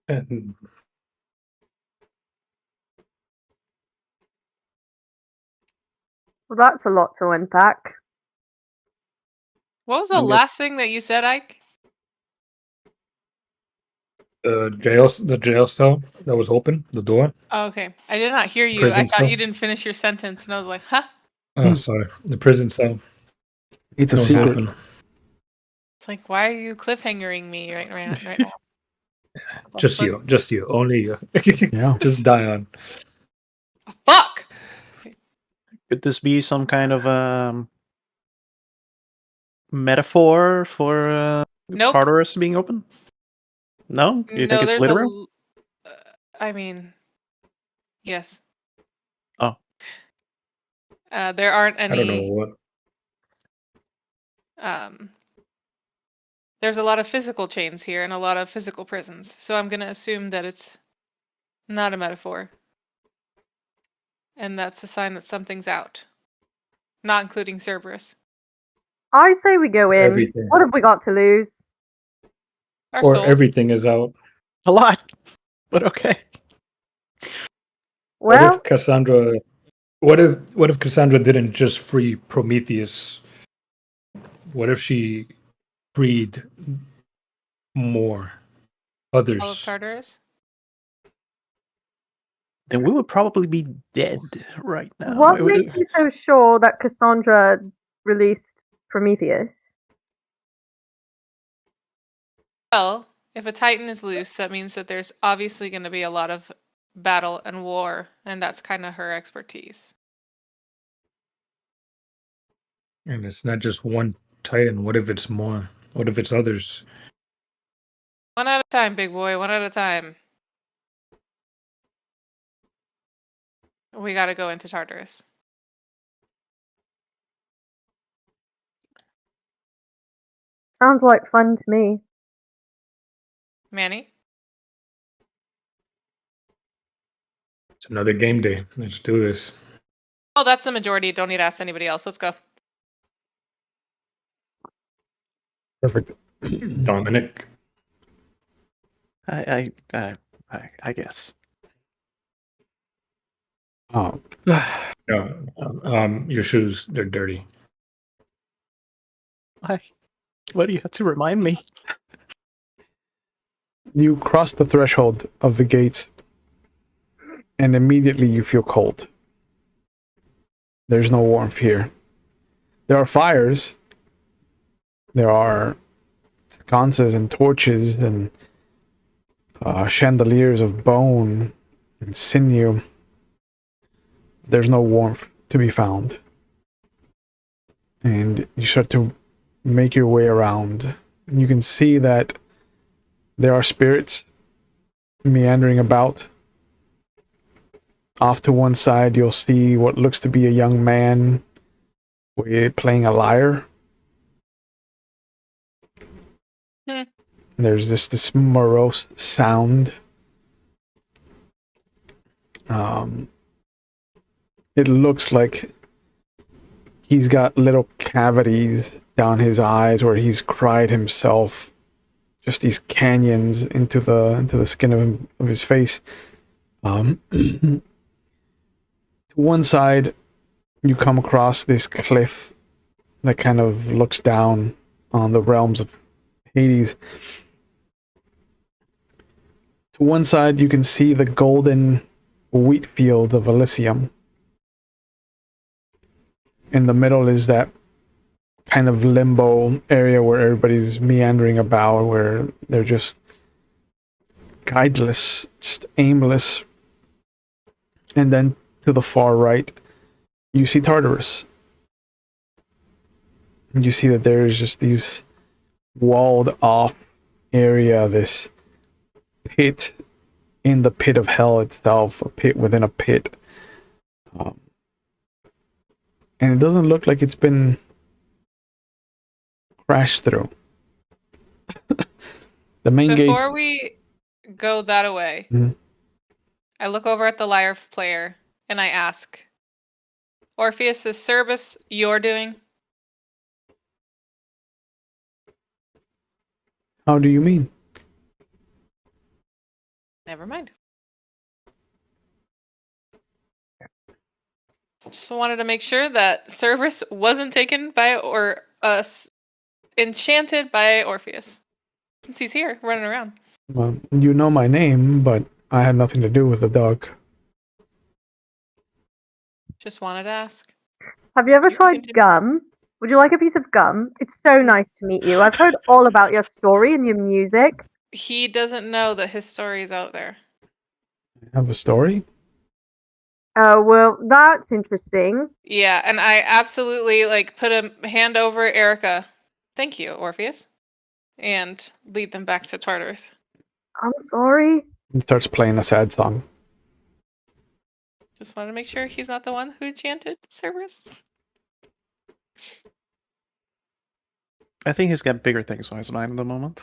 And Well, that's a lot to unpack. What was the last thing that you said, Ike? the jail cell that was open, the door. Oh, okay. I did not hear you. Prison I thought cell. you didn't finish your sentence, and I was like, huh? Oh, sorry. The prison cell. It's a that was secret. open. It's like, why are you cliffhangering me right now? Just you. Only you. Yeah. Just die on. Fuck! Could this be some kind of metaphor for Nope. Tartarus being open? No? You think it's there's literal? I mean, yes. Oh. There aren't any. I don't know what. There's a lot of physical chains here and a lot of physical prisons, so I'm gonna assume that it's not a metaphor. And that's a sign that something's out. Not including Cerberus. I say we go in. Everything. What have we got to lose? Our Or souls. everything is out. A lot. But okay. What Well, if Cassandra? What if Cassandra didn't just free Prometheus? What if she freed more others? All of Tartarus? Then we would probably be dead right now. what makes you so sure that Cassandra released Prometheus? Well, if a Titan is loose, that means that there's obviously going to be a lot of battle and war, and that's kind of her expertise. And it's not just one Titan. What if it's more? What if it's others? One at a time, big boy. One at a time. We gotta go into Tartarus. Sounds like fun to me. Manny? It's another game day. Let's do this. Oh, that's the majority. Don't need to ask anybody else. Let's go. Perfect. Dominic. I guess. Oh, No, your shoes, they're dirty. Why? Why do you have to remind me? you cross the threshold of the gates, and immediately you feel cold. There's no warmth here. There are fires. There are sconces and torches and chandeliers of bone and sinew. There's no warmth to be found. And you start to make your way around. You can see that there are spirits meandering about. Off to one side, you'll see what looks to be a young man playing a lyre. There's just this morose sound. It looks like he's got little cavities down his eyes where he's cried himself. Just these canyons into the skin of his face. To one side, you come across this cliff that kind of looks down on the realms of Hades. To one side, you can see the golden wheat field of Elysium. In the middle is that kind of limbo area where everybody's meandering about, where they're just guideless, just aimless. And then to the far right, you see Tartarus. You see that there is just these walled off area, this pit in the pit of hell itself, a pit within a pit. And it doesn't look like it's been crashed through. The main gate. Before we go that away, Mhm. I look over at the lyre player and I ask, Orpheus, is service you're doing? How do you mean? Never mind. Just wanted to make sure that service wasn't taken by or enchanted by Orpheus. Since he's here, running around. Well, you know my name, but I had nothing to do with the dog. Just wanted to ask. Have you ever You can tried continue. gum? Would you like a piece of gum? It's so nice to meet you. I've heard all about your story and your music. He doesn't know that his story is out there. I have a story? Oh, well, that's interesting. Yeah, and I absolutely put a hand over Erica. Thank you, Orpheus. And lead them back to Tartarus. I'm sorry. He starts playing a sad song. Just wanted to make sure he's not the one who enchanted Cerberus. I think he's got bigger things on his mind at the moment.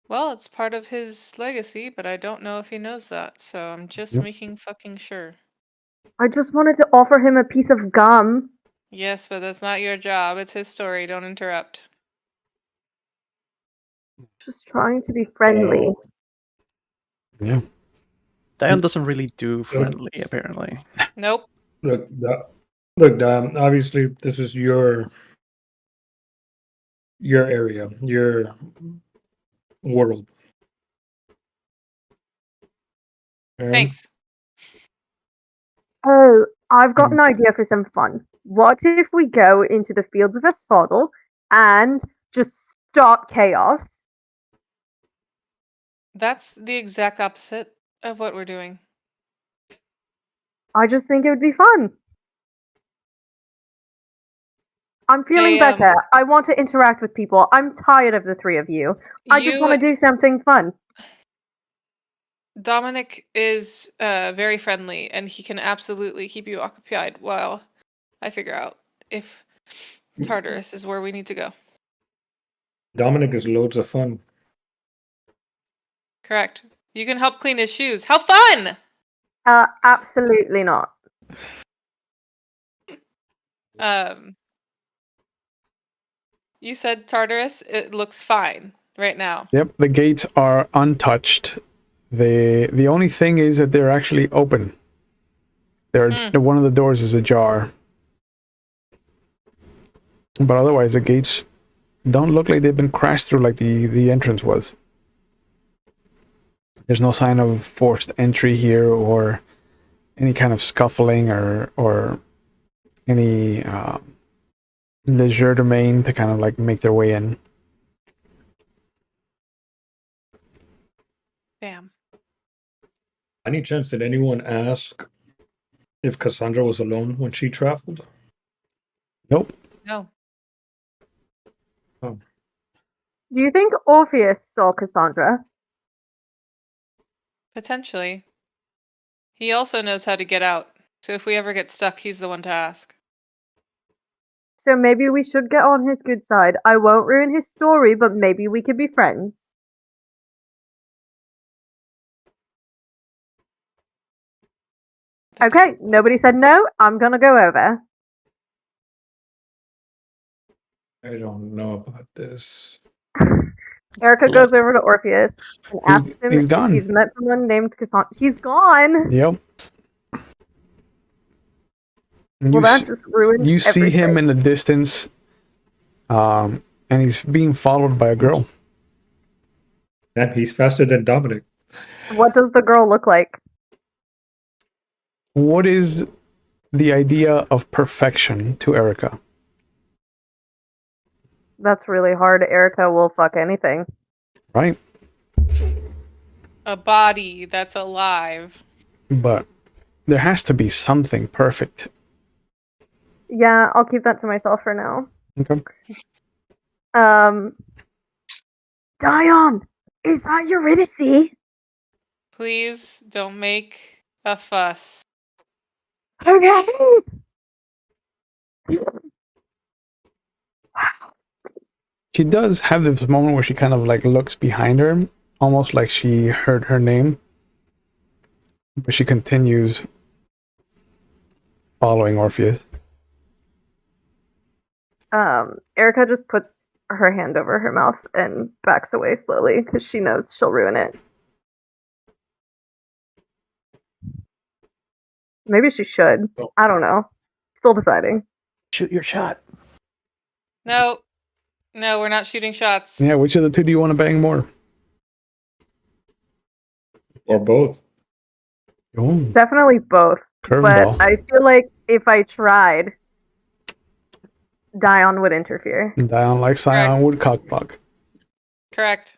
Well, it's part of his legacy, but I don't know if he knows that, so I'm just Yep. making fucking sure. I just wanted to offer him a piece of gum. Yes, but that's not your job. It's his story. Don't interrupt. Just trying to be friendly. Yeah. Dion doesn't really do friendly, apparently. Nope. Look, obviously, this is your area, your world. And Thanks. Oh, I've got an idea for some fun. What if we go into the fields of Asphodel and just start chaos? That's the exact opposite of what we're doing. I just think it would be fun. I'm feeling better. I want to interact with people. I'm tired of the three of you. I just want to do something fun. Dominic is very friendly, and he can absolutely keep you occupied while I figure out if Tartarus is where we need to go. Dominic is loads of fun. Correct. You can help clean his shoes. How fun! Absolutely not. You said Tartarus. It looks fine right now. Yep, the gates are untouched. The only thing is that they're actually open. One of the doors is ajar. But otherwise, the gates don't look like they've been crashed through like the entrance was. There's no sign of forced entry here or any kind of scuffling or any legerdemain to kind of like make their way in. Bam. Any chance did anyone ask if Cassandra was alone when she traveled? Nope. No. Oh. Do you think Orpheus saw Cassandra? Potentially. He also knows how to get out. So if we ever get stuck, he's the one to ask. So maybe we should get on his good side. I won't ruin his story, but maybe we could be friends. Okay, nobody said no. I'm gonna go over. I don't know about this. Erica goes over to Orpheus and asks him he's if gone. he's met someone named Cassandra. He's gone. Yep. Well, that just ruined You see everything. him in the distance, and he's being followed by a girl. And he's faster than Dominic. What does the girl look like? What is the idea of perfection to Erica? That's really hard. Erica will fuck anything. Right? A body that's alive. But there has to be something perfect. Yeah, I'll keep that to myself for now. Okay. Dion, is that Eurydice? Please don't make a fuss. Okay. She does have this moment where she kind of like looks behind her, almost like she heard her name. But she continues following Orpheus. Erica just puts her hand over her mouth and backs away slowly because she knows she'll ruin it. Maybe she should. I don't know. Still deciding. Shoot your shot. No. No, we're not shooting shots. Yeah, which of the two do you want to bang more? Or both. Oh, Definitely both. curveball. But I feel like if I tried, Dion would interfere. Down like Scion would cockbuck. Correct.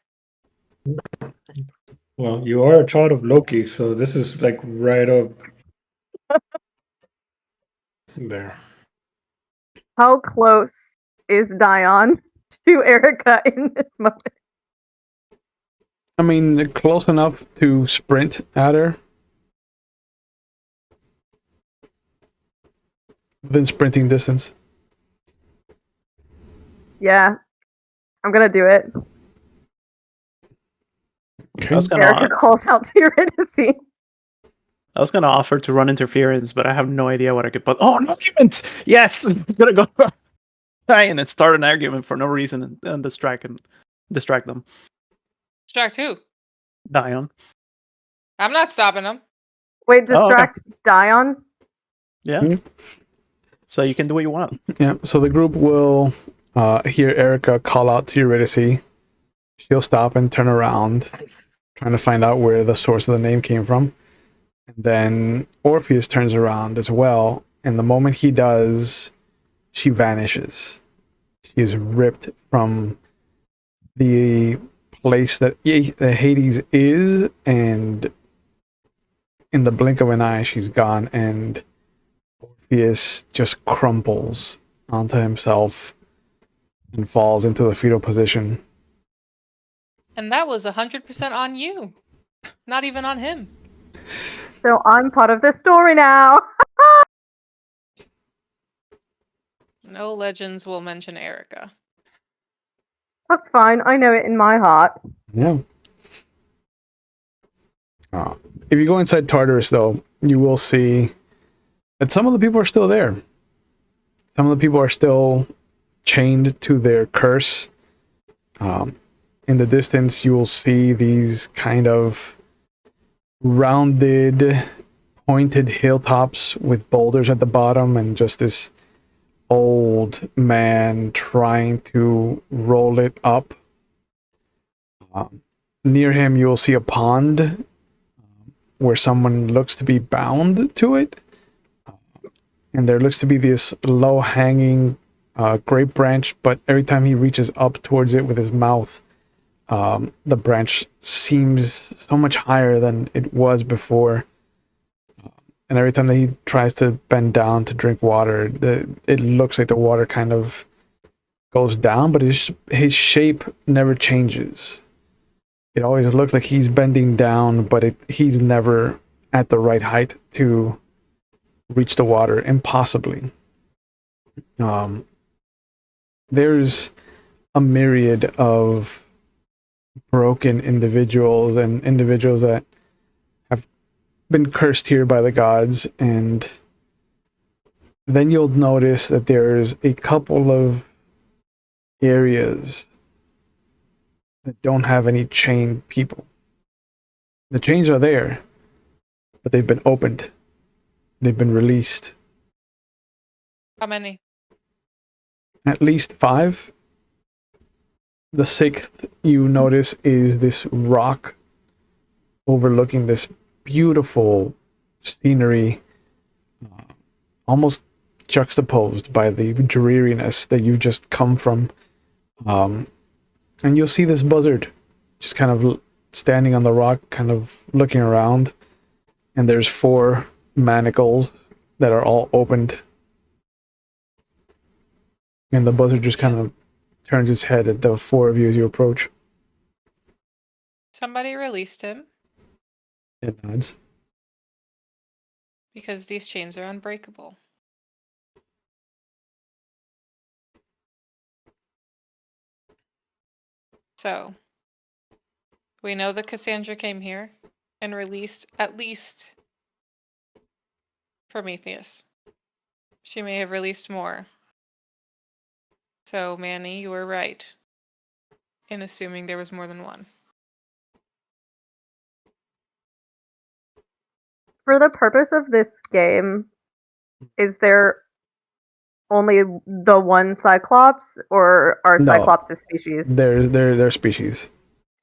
Well, you are a child of Loki, so this is like right up there. How close is Dion to Erica in this moment? I mean, close enough to sprint at her. Within sprinting distance. Yeah. I'm gonna do it. I was gonna, Erica calls out to Eurydice. I was gonna offer to run interference, but I have no idea what I could put. Oh, an argument! Yes, I'm gonna go try and then start an argument for no reason and distract them. Distract who? Dion. I'm not stopping him. Wait, Oh, okay. distract Dion? Yeah. Mhm. So you can do what you want. Yeah, so the group will hear Erica call out to Eurydice. She'll stop and turn around, trying to find out where the source of the name came from. And then Orpheus turns around as well, and the moment he does, she vanishes. She is ripped from the place that Hades is, and in the blink of an eye, she's gone, and Orpheus just crumples onto himself and falls into the fetal position. And that was 100% on you. Not even on him. So I'm part of the story now. No legends will mention Erica. That's fine. I know it in my heart. Yeah. If you go inside Tartarus, though, you will see that some of the people are still there. Some of the people are still chained to their curse. In the distance, you will see these kind of rounded, pointed hilltops with boulders at the bottom, and just this old man trying to roll it up. Near him, you will see a pond where someone looks to be bound to it. And there looks to be this low-hanging grape branch, but every time he reaches up towards it with his mouth, the branch seems so much higher than it was before. And every time that he tries to bend down to drink water, it looks like the water kind of goes down, but his shape never changes. It always looks like he's bending down, but he's never at the right height to reach the water, impossibly. There's a myriad of broken individuals and individuals that have been cursed here by the gods, and then you'll notice that there's a couple of areas that don't have any chained people. The chains are there, but they've been opened. They've been released. How many? At least 5. The 6th you notice is this rock overlooking this beautiful scenery, almost juxtaposed by the dreariness that you've just come from. And you'll see this buzzard just kind of standing on the rock, kind of looking around. And there's 4 manacles that are all opened. And the buzzard just kind of turns its head at the 4 of you as you approach. Somebody released him It nods. because these chains are unbreakable. So, we know that Cassandra came here and released at least Prometheus. She may have released more. So, Manny, you were right in assuming there was more than one. For the purpose of this game, is there only the one cyclops, or are No. cyclops a species? They're species.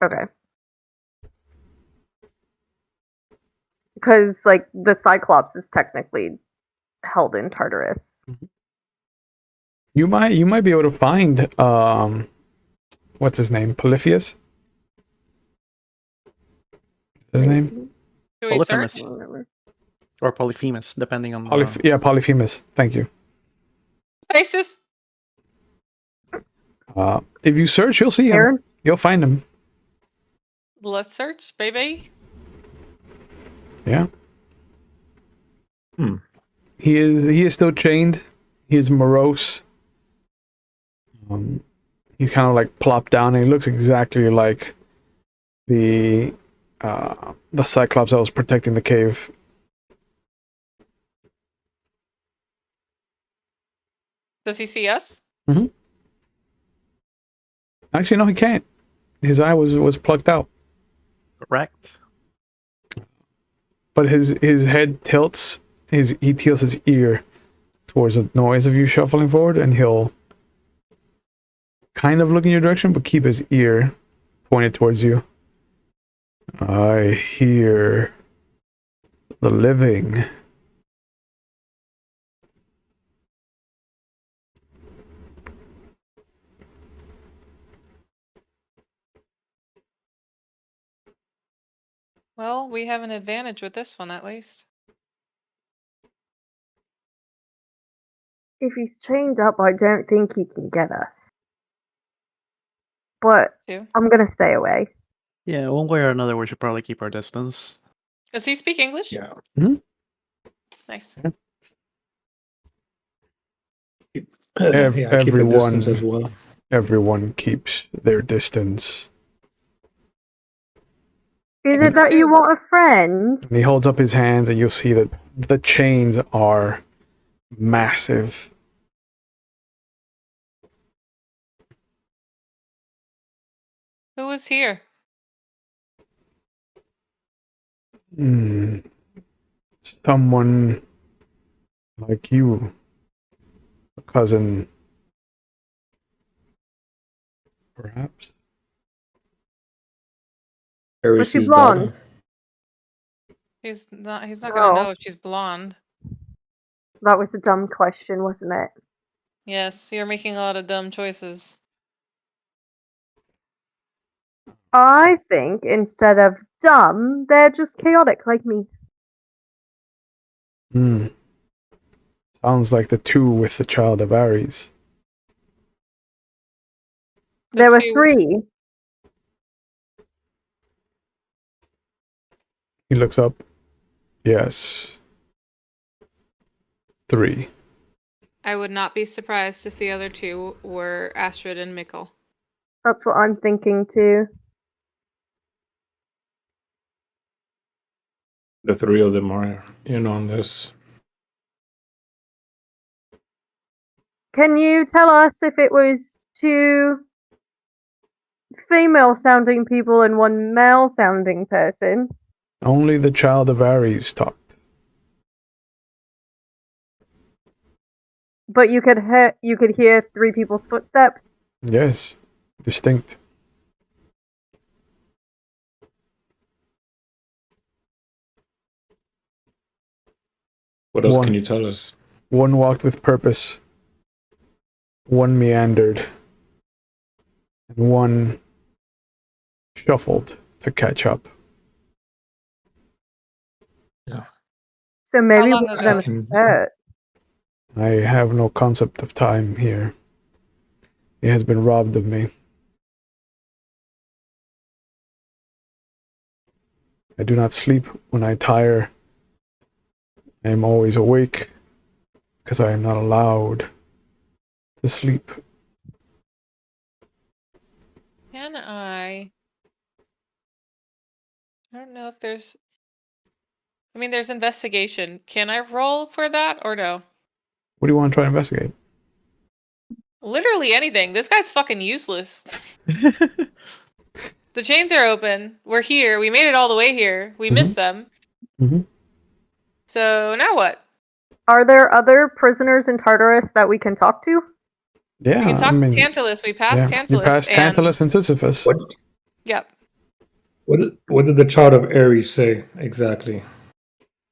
Okay. Because, like, the cyclops is technically held in Tartarus. You might be able to find what's his name? Polypheus? His name? Do we Polyphemus. search? Or Polyphemus, depending on Polyphemus. Thank you. Faces? If you search, you'll see him. Aaron? You'll find him. Let's search, baby. Yeah. He is still chained. He is morose. He's kind of like plopped down, and he looks exactly like the cyclops that was protecting the cave. Does he see us? Actually, no, he can't. His eye was plucked out. Correct. But his head tilts. He tilts his ear towards the noise of you shuffling forward, and he'll kind of look in your direction, but keep his ear pointed towards you. I hear the living. Well, we have an advantage with this one, at least. If he's chained up, I don't think he can get us. But Two. I'm gonna stay away. Yeah, one way or another, we should probably keep our distance. Does he speak English? Yeah. Nice. Yeah, keep a Everyone distance as well. everyone keeps their distance. Is it that you want a friend? And he holds up his hands, and you'll see that the chains are massive. Who was here? Someone like you, a cousin, perhaps. Was she Ares' blonde? daughter. He's not No. gonna know if she's blonde. That was a dumb question, wasn't it? Yes, you're making a lot of dumb choices. I think instead of dumb, they're just chaotic like me. Sounds like the two with the child of Ares. There were two- 3. He looks up. Yes. 3. I would not be surprised if the other 2 were Astrid and Mikkel. That's what I'm thinking too. The 3 of them are in on this. Can you tell us if it was 2 female-sounding people and 1 male-sounding person? Only the child of Ares talked. But you could hear 3 people's footsteps. Yes. Distinct. What else One. can you tell us? One walked with purpose. One meandered. And one shuffled to catch up. So maybe long one of ago? them is hurt. I have no concept of time here. It has been robbed of me. I do not sleep when I tire. I am always awake because I am not allowed to sleep. Can I don't know if there's. I mean, there's investigation. Can I roll for that or no? What do you want to try to investigate? Literally anything. This guy's fucking useless. The chains are open. We're here. We made it all the way here. We missed them. So now what? Are there other prisoners in Tartarus that we can talk to? Yeah, We can talk to Tantalus. We passed yeah, Tantalus. you passed Tantalus and Sisyphus. What? Yep. What did the child of Ares say exactly?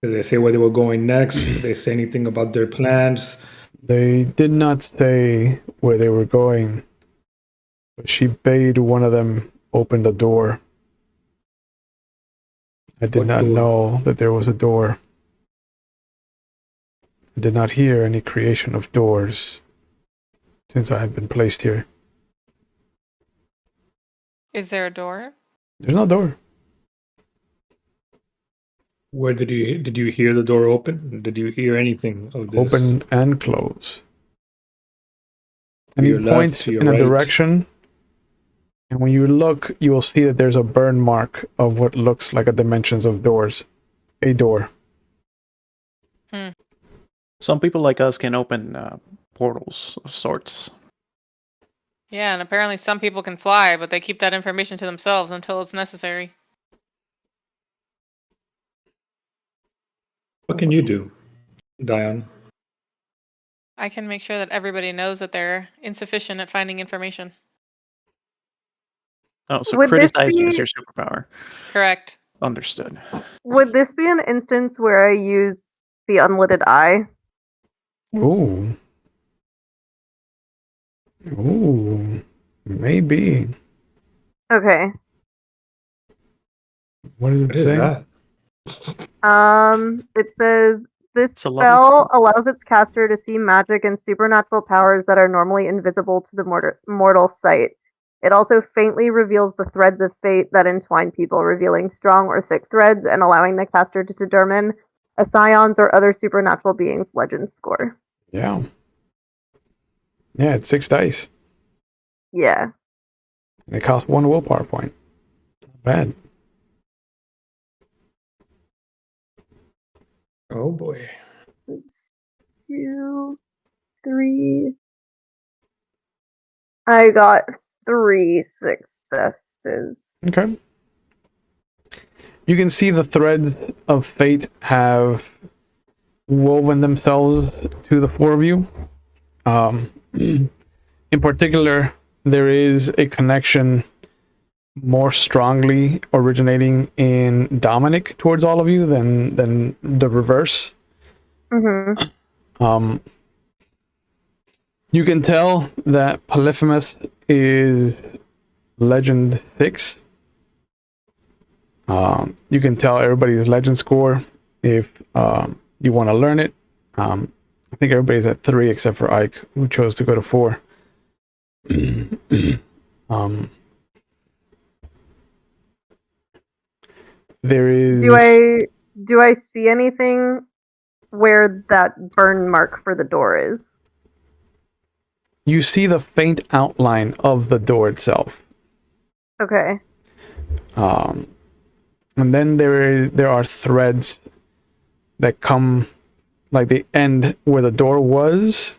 Did they say where they were going next? Did they say anything about their plans? They did not say where they were going, but she bade one of them open the door. I did What not door? know that there was a door. I did not hear any creation of doors since I have been placed here. Is there a door? There's no door. Where did you hear the door open? Did you hear anything of this? Open and close. And To he your left, points to your in a right. direction, and when you look, you will see that there's a burn mark of what looks like a dimensions of doors. A door. Some people like us can open portals of sorts. Yeah, and apparently some people can fly, but they keep that information to themselves until it's necessary. What can you do, Diane? I can make sure that everybody knows that they're insufficient at finding information. Oh, so Would this criticizing is be- your superpower. Correct. Understood. Would this be an instance where I use the unlidded eye? Ooh. Ooh. Maybe. Okay. What does it What is say? that? It says this It's a level spell allows its caster to see magic and supernatural powers that are normally invisible to the mortal sight. It also faintly reveals the threads of fate that entwine people, revealing strong or thick threads and allowing the caster to determine a Scion's or other supernatural being's legend score. Yeah. Yeah, it's 6 dice. Yeah. And it costs 1 willpower point. Not bad. Oh boy. It's 2, 3. I got 3 successes. Okay. You can see the threads of fate have woven themselves to the 4 of you. In particular, there is a connection more strongly originating in Dominic towards all of you than the reverse. Mm-hmm. You can tell that Polyphemus is Legend 6. You can tell everybody's legend score if you want to learn it. I think everybody's at 3 except for Ike, who chose to go to 4. There is. Do I see anything where that burn mark for the door is? You see the faint outline of the door itself. Okay. And then there are threads that come, like they end where the door was,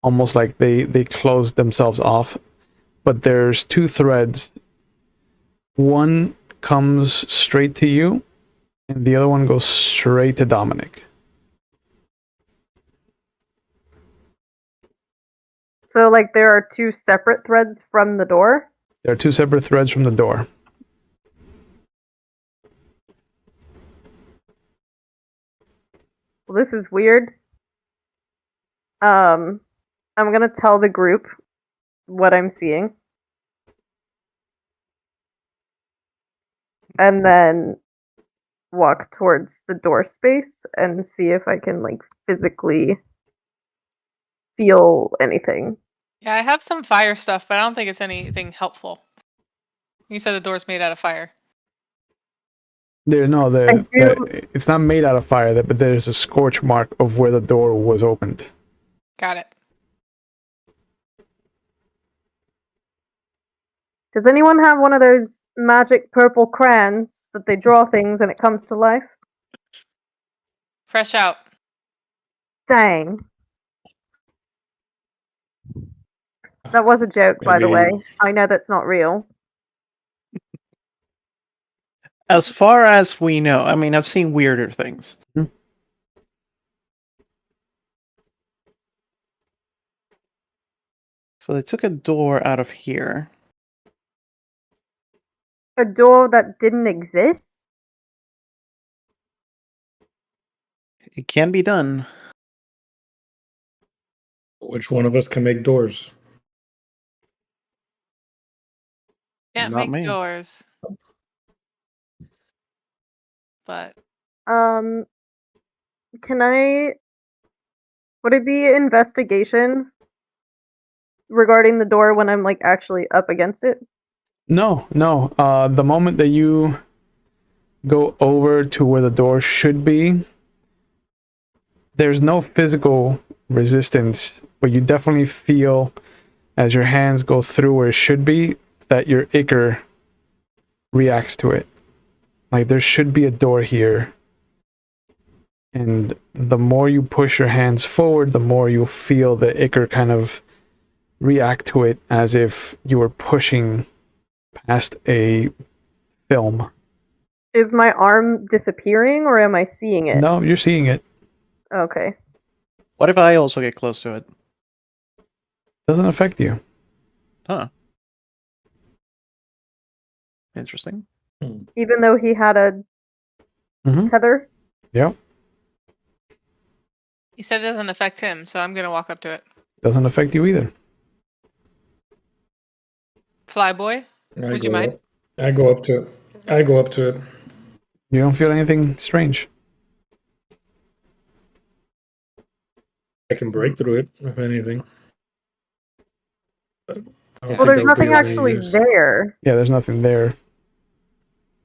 almost like they closed themselves off. But there's 2 threads. One comes straight to you, and the other one goes straight to Dominic. So, like, there are 2 separate threads from the door? There are 2 separate threads from the door. Well, this is weird. I'm gonna tell the group what I'm seeing. And then walk towards the door space and see if I can, like, physically feel anything. Yeah, I have some fire stuff, but I don't think it's anything helpful. You said the door's made out of fire. It's not made out of fire, but there's a scorch mark of where the door was opened. Got it. Does anyone have one of those magic purple crayons that they draw things and it comes to life? Fresh out. Dang. That was a joke, by the way. I know that's not real. As far as we know, I mean, I've seen weirder things. So they took a door out of here. A door that didn't exist? It can be done. Which one of us can make doors? Can't Not make me. doors. But Can I... Would it be investigation regarding the door when I'm, like, actually up against it? No. The moment that you go over to where the door should be, there's no physical resistance, but you definitely feel as your hands go through where it should be that your ichor reacts to it. Like there should be a door here. And the more you push your hands forward, the more you'll feel the ichor kind of react to it as if you were pushing past a film. Is my arm disappearing or am I seeing it? No, you're seeing it. Okay. What if I also get close to it? Doesn't affect you. Huh. Interesting. Even though he had a tether? Yep. he said it doesn't affect him, so I'm gonna walk up to it. Doesn't affect you either. Flyboy, would you mind? I go up to it. You don't feel anything strange. I can break through it, if anything. But I don't Well, think there's that would be nothing of any actually use. there. Yeah, there's nothing there.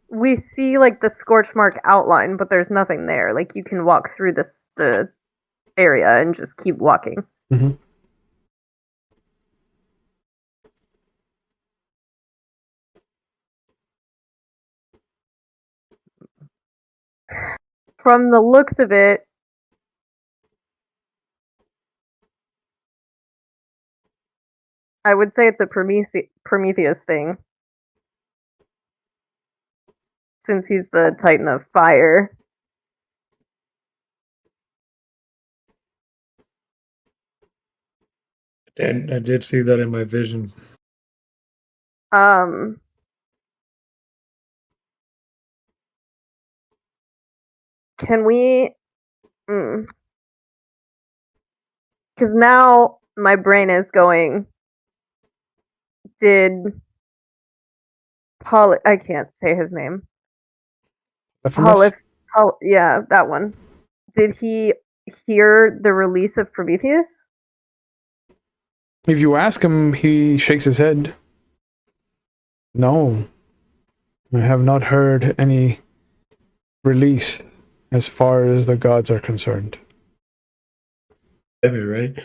We see, like, the scorch mark outline, but there's nothing there. Like, you can walk through the area and just keep walking. Mm-hmm. From the looks of it, I would say it's a Prometheus thing. Since he's the Titan of Fire. And I did see that in my vision. Can we... Because now my brain is going... Did... I can't say his name. Yeah, that one. Did he hear the release of Prometheus? If you ask him, he shakes his head. No. I have not heard any release as far as the gods are concerned. Heavy, right?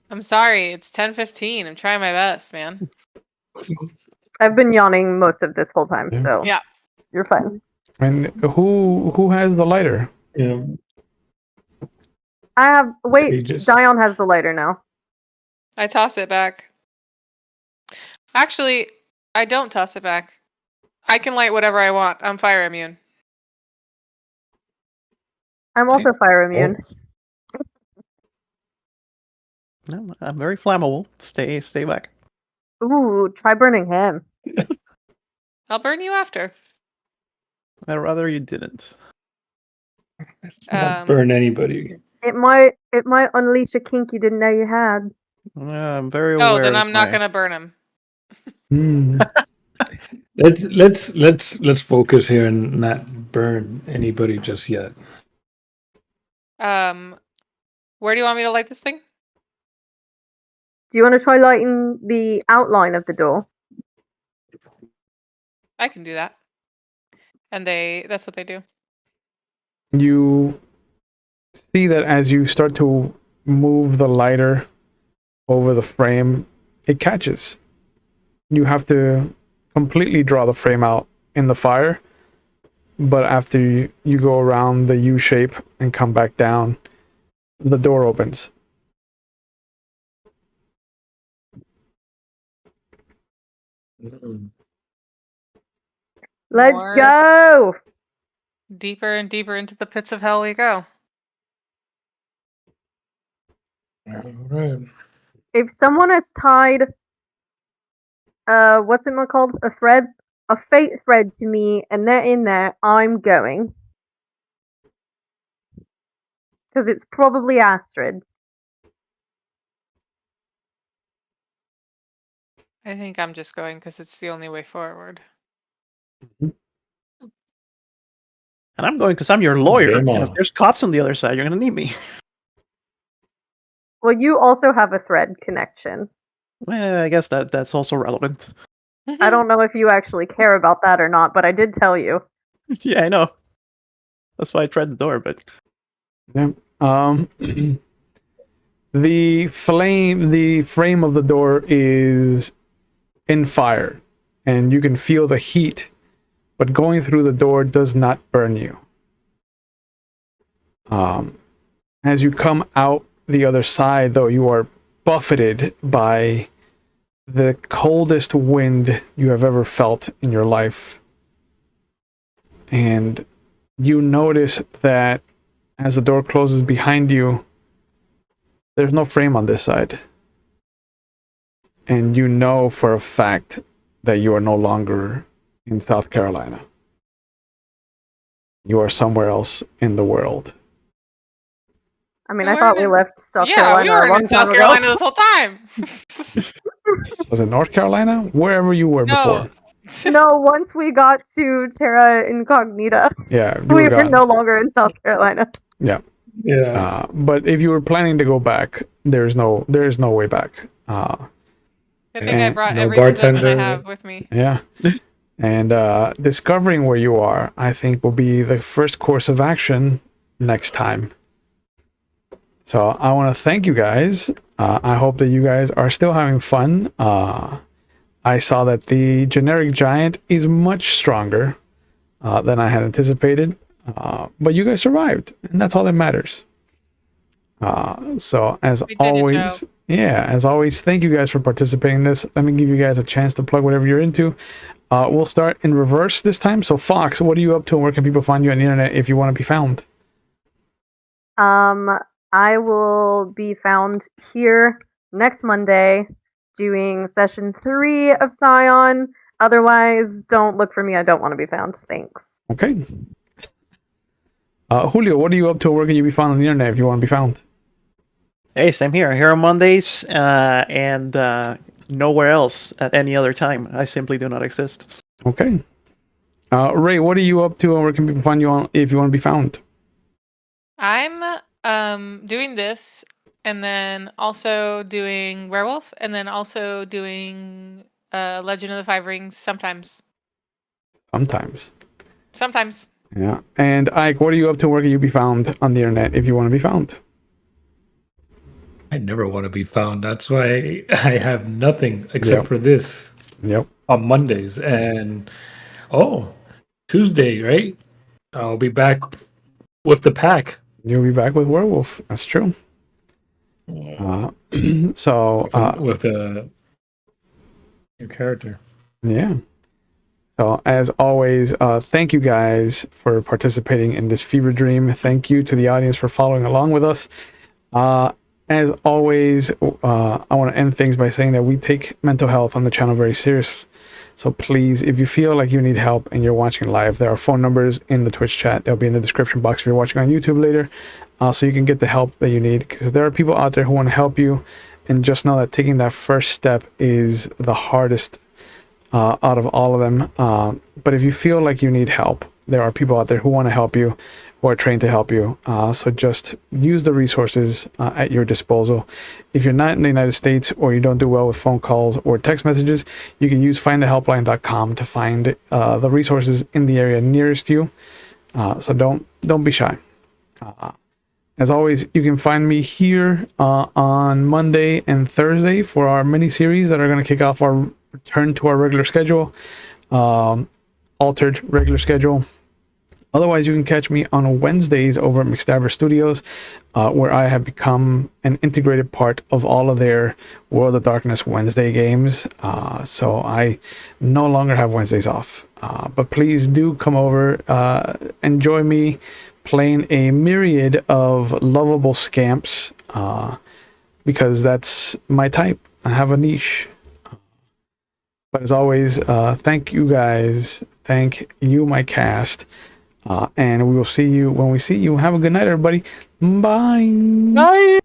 I'm sorry, it's 10:15. I'm trying my best, man. I've been yawning most of this whole time, Yeah. so Yeah. You're fine. And who has the lighter? Yeah. I have... Wait, Contagious. Scion has the lighter now. I toss it back. Actually, I don't toss it back. I can light whatever I want. I'm fire immune. I'm also fire immune. No, I'm very flammable. Stay back. Ooh, try burning him. I'll burn you after. I'd rather you didn't. Let's not burn anybody. It might unleash a kink you didn't know you had. I'm very aware. Oh, then of I'm not my- gonna burn him. Let's focus here and not burn anybody just yet. Where do you want me to light this thing? Do you want to try lighting the outline of the door? I can do that. And that's what they do. You see that as you start to move the lighter over the frame, it catches. You have to completely draw the frame out in the fire, but after you go around the U shape and come back down, the door opens. Let's More. go! Deeper and deeper into the pits of hell we go. All right. If someone has tied, what's it called? A fate thread to me, and they're in there, I'm going. Because it's probably Astrid. I think I'm just going because it's the only way forward. And I'm going because I'm your lawyer. Game And if on. there's cops on the other side, you're going to need me. Well, you also have a thread connection. Well, I guess that's also relevant. I don't know if you actually care about that or not, but I did tell you. Yeah, I know. That's why I tried the door, but Yeah. The frame of the door is in fire, and you can feel the heat, but going through the door does not burn you. As you come out the other side, though, you are buffeted by the coldest wind you have ever felt in your life. And you notice that as the door closes behind you, there's no frame on this side. And you know for a fact that you are no longer in South Carolina. You are somewhere else in the world. I mean, We I thought we weren't in- left South yeah, Carolina we a were long in time South ago. Carolina this whole time. Was it North Carolina? Wherever you were No. before. No, once we got to Terra Incognita, Yeah, you we were were gone. no longer in South Carolina. Yeah. Yeah. But if you were planning to go back, there is no way back. Good thing I brought No every possession I bartender. have with me. Yeah. And discovering where you are, I think, will be the first course of action next time. So I want to thank you guys. I hope that you guys are still having fun. I saw that the generic giant is much stronger than I had anticipated. But you guys survived, and that's all that matters. So as We did it, always, Joe. as always, thank you guys for participating in this. Let me give you guys a chance to plug whatever you're into. We'll start in reverse this time. So Fox, what are you up to, and where can people find you on the internet if you want to be found? I will be found here next Monday doing session 3 of Scion. Otherwise, don't look for me. I don't want to be found. Thanks. Okay. Julio, what are you up to, and where can you be found on the internet if you want to be found? Hey, same here. Here on Mondays, and nowhere else at any other time. I simply do not exist. Okay. Ray, what are you up to, and where can people find you on if you want to be found? I'm doing this, and then also doing Werewolf, and then also doing Legend of the Five Rings sometimes. Sometimes. Yeah. And Ike, what are you up to, where can you be found on the internet if you want to be found? I never want to be found. That's why I have nothing except for this Yep. on Mondays. And Tuesday, right? I'll be back with the pack. You'll be back with Werewolf. That's true. So with a new character. Yeah. So as always, thank you guys for participating in this fever dream. Thank you to the audience for following along with us. As always, I want to end things by saying that we take mental health on the channel very serious. So please, if you feel like you need help and you're watching live, there are phone numbers in the Twitch chat. They'll be in the description box if you're watching on YouTube later, so you can get the help that you need. Because there are people out there who want to help you, and just know that taking that first step is the hardest out of all of them. But if you feel like you need help, there are people out there who want to help you, who are trained to help you. So just use the resources at your disposal. If you're not in the United States, or you don't do well with phone calls or text messages, you can use findthehelpline.com to find the resources in the area nearest you. So don't be shy. As always, you can find me here on Monday and Thursday for our mini series that are going to kick off our return to our regular schedule, altered regular schedule. Otherwise, you can catch me on Wednesdays over at McStabber Studios, where I have become an integrated part of all of their World of Darkness Wednesday games. So I no longer have Wednesdays off. But please do come over, enjoy me playing a myriad of lovable scamps, because that's my type. I have a niche. But as always, thank you guys. Thank you, my cast. And we will see you when we see you. Have a good night, everybody. Bye. Bye.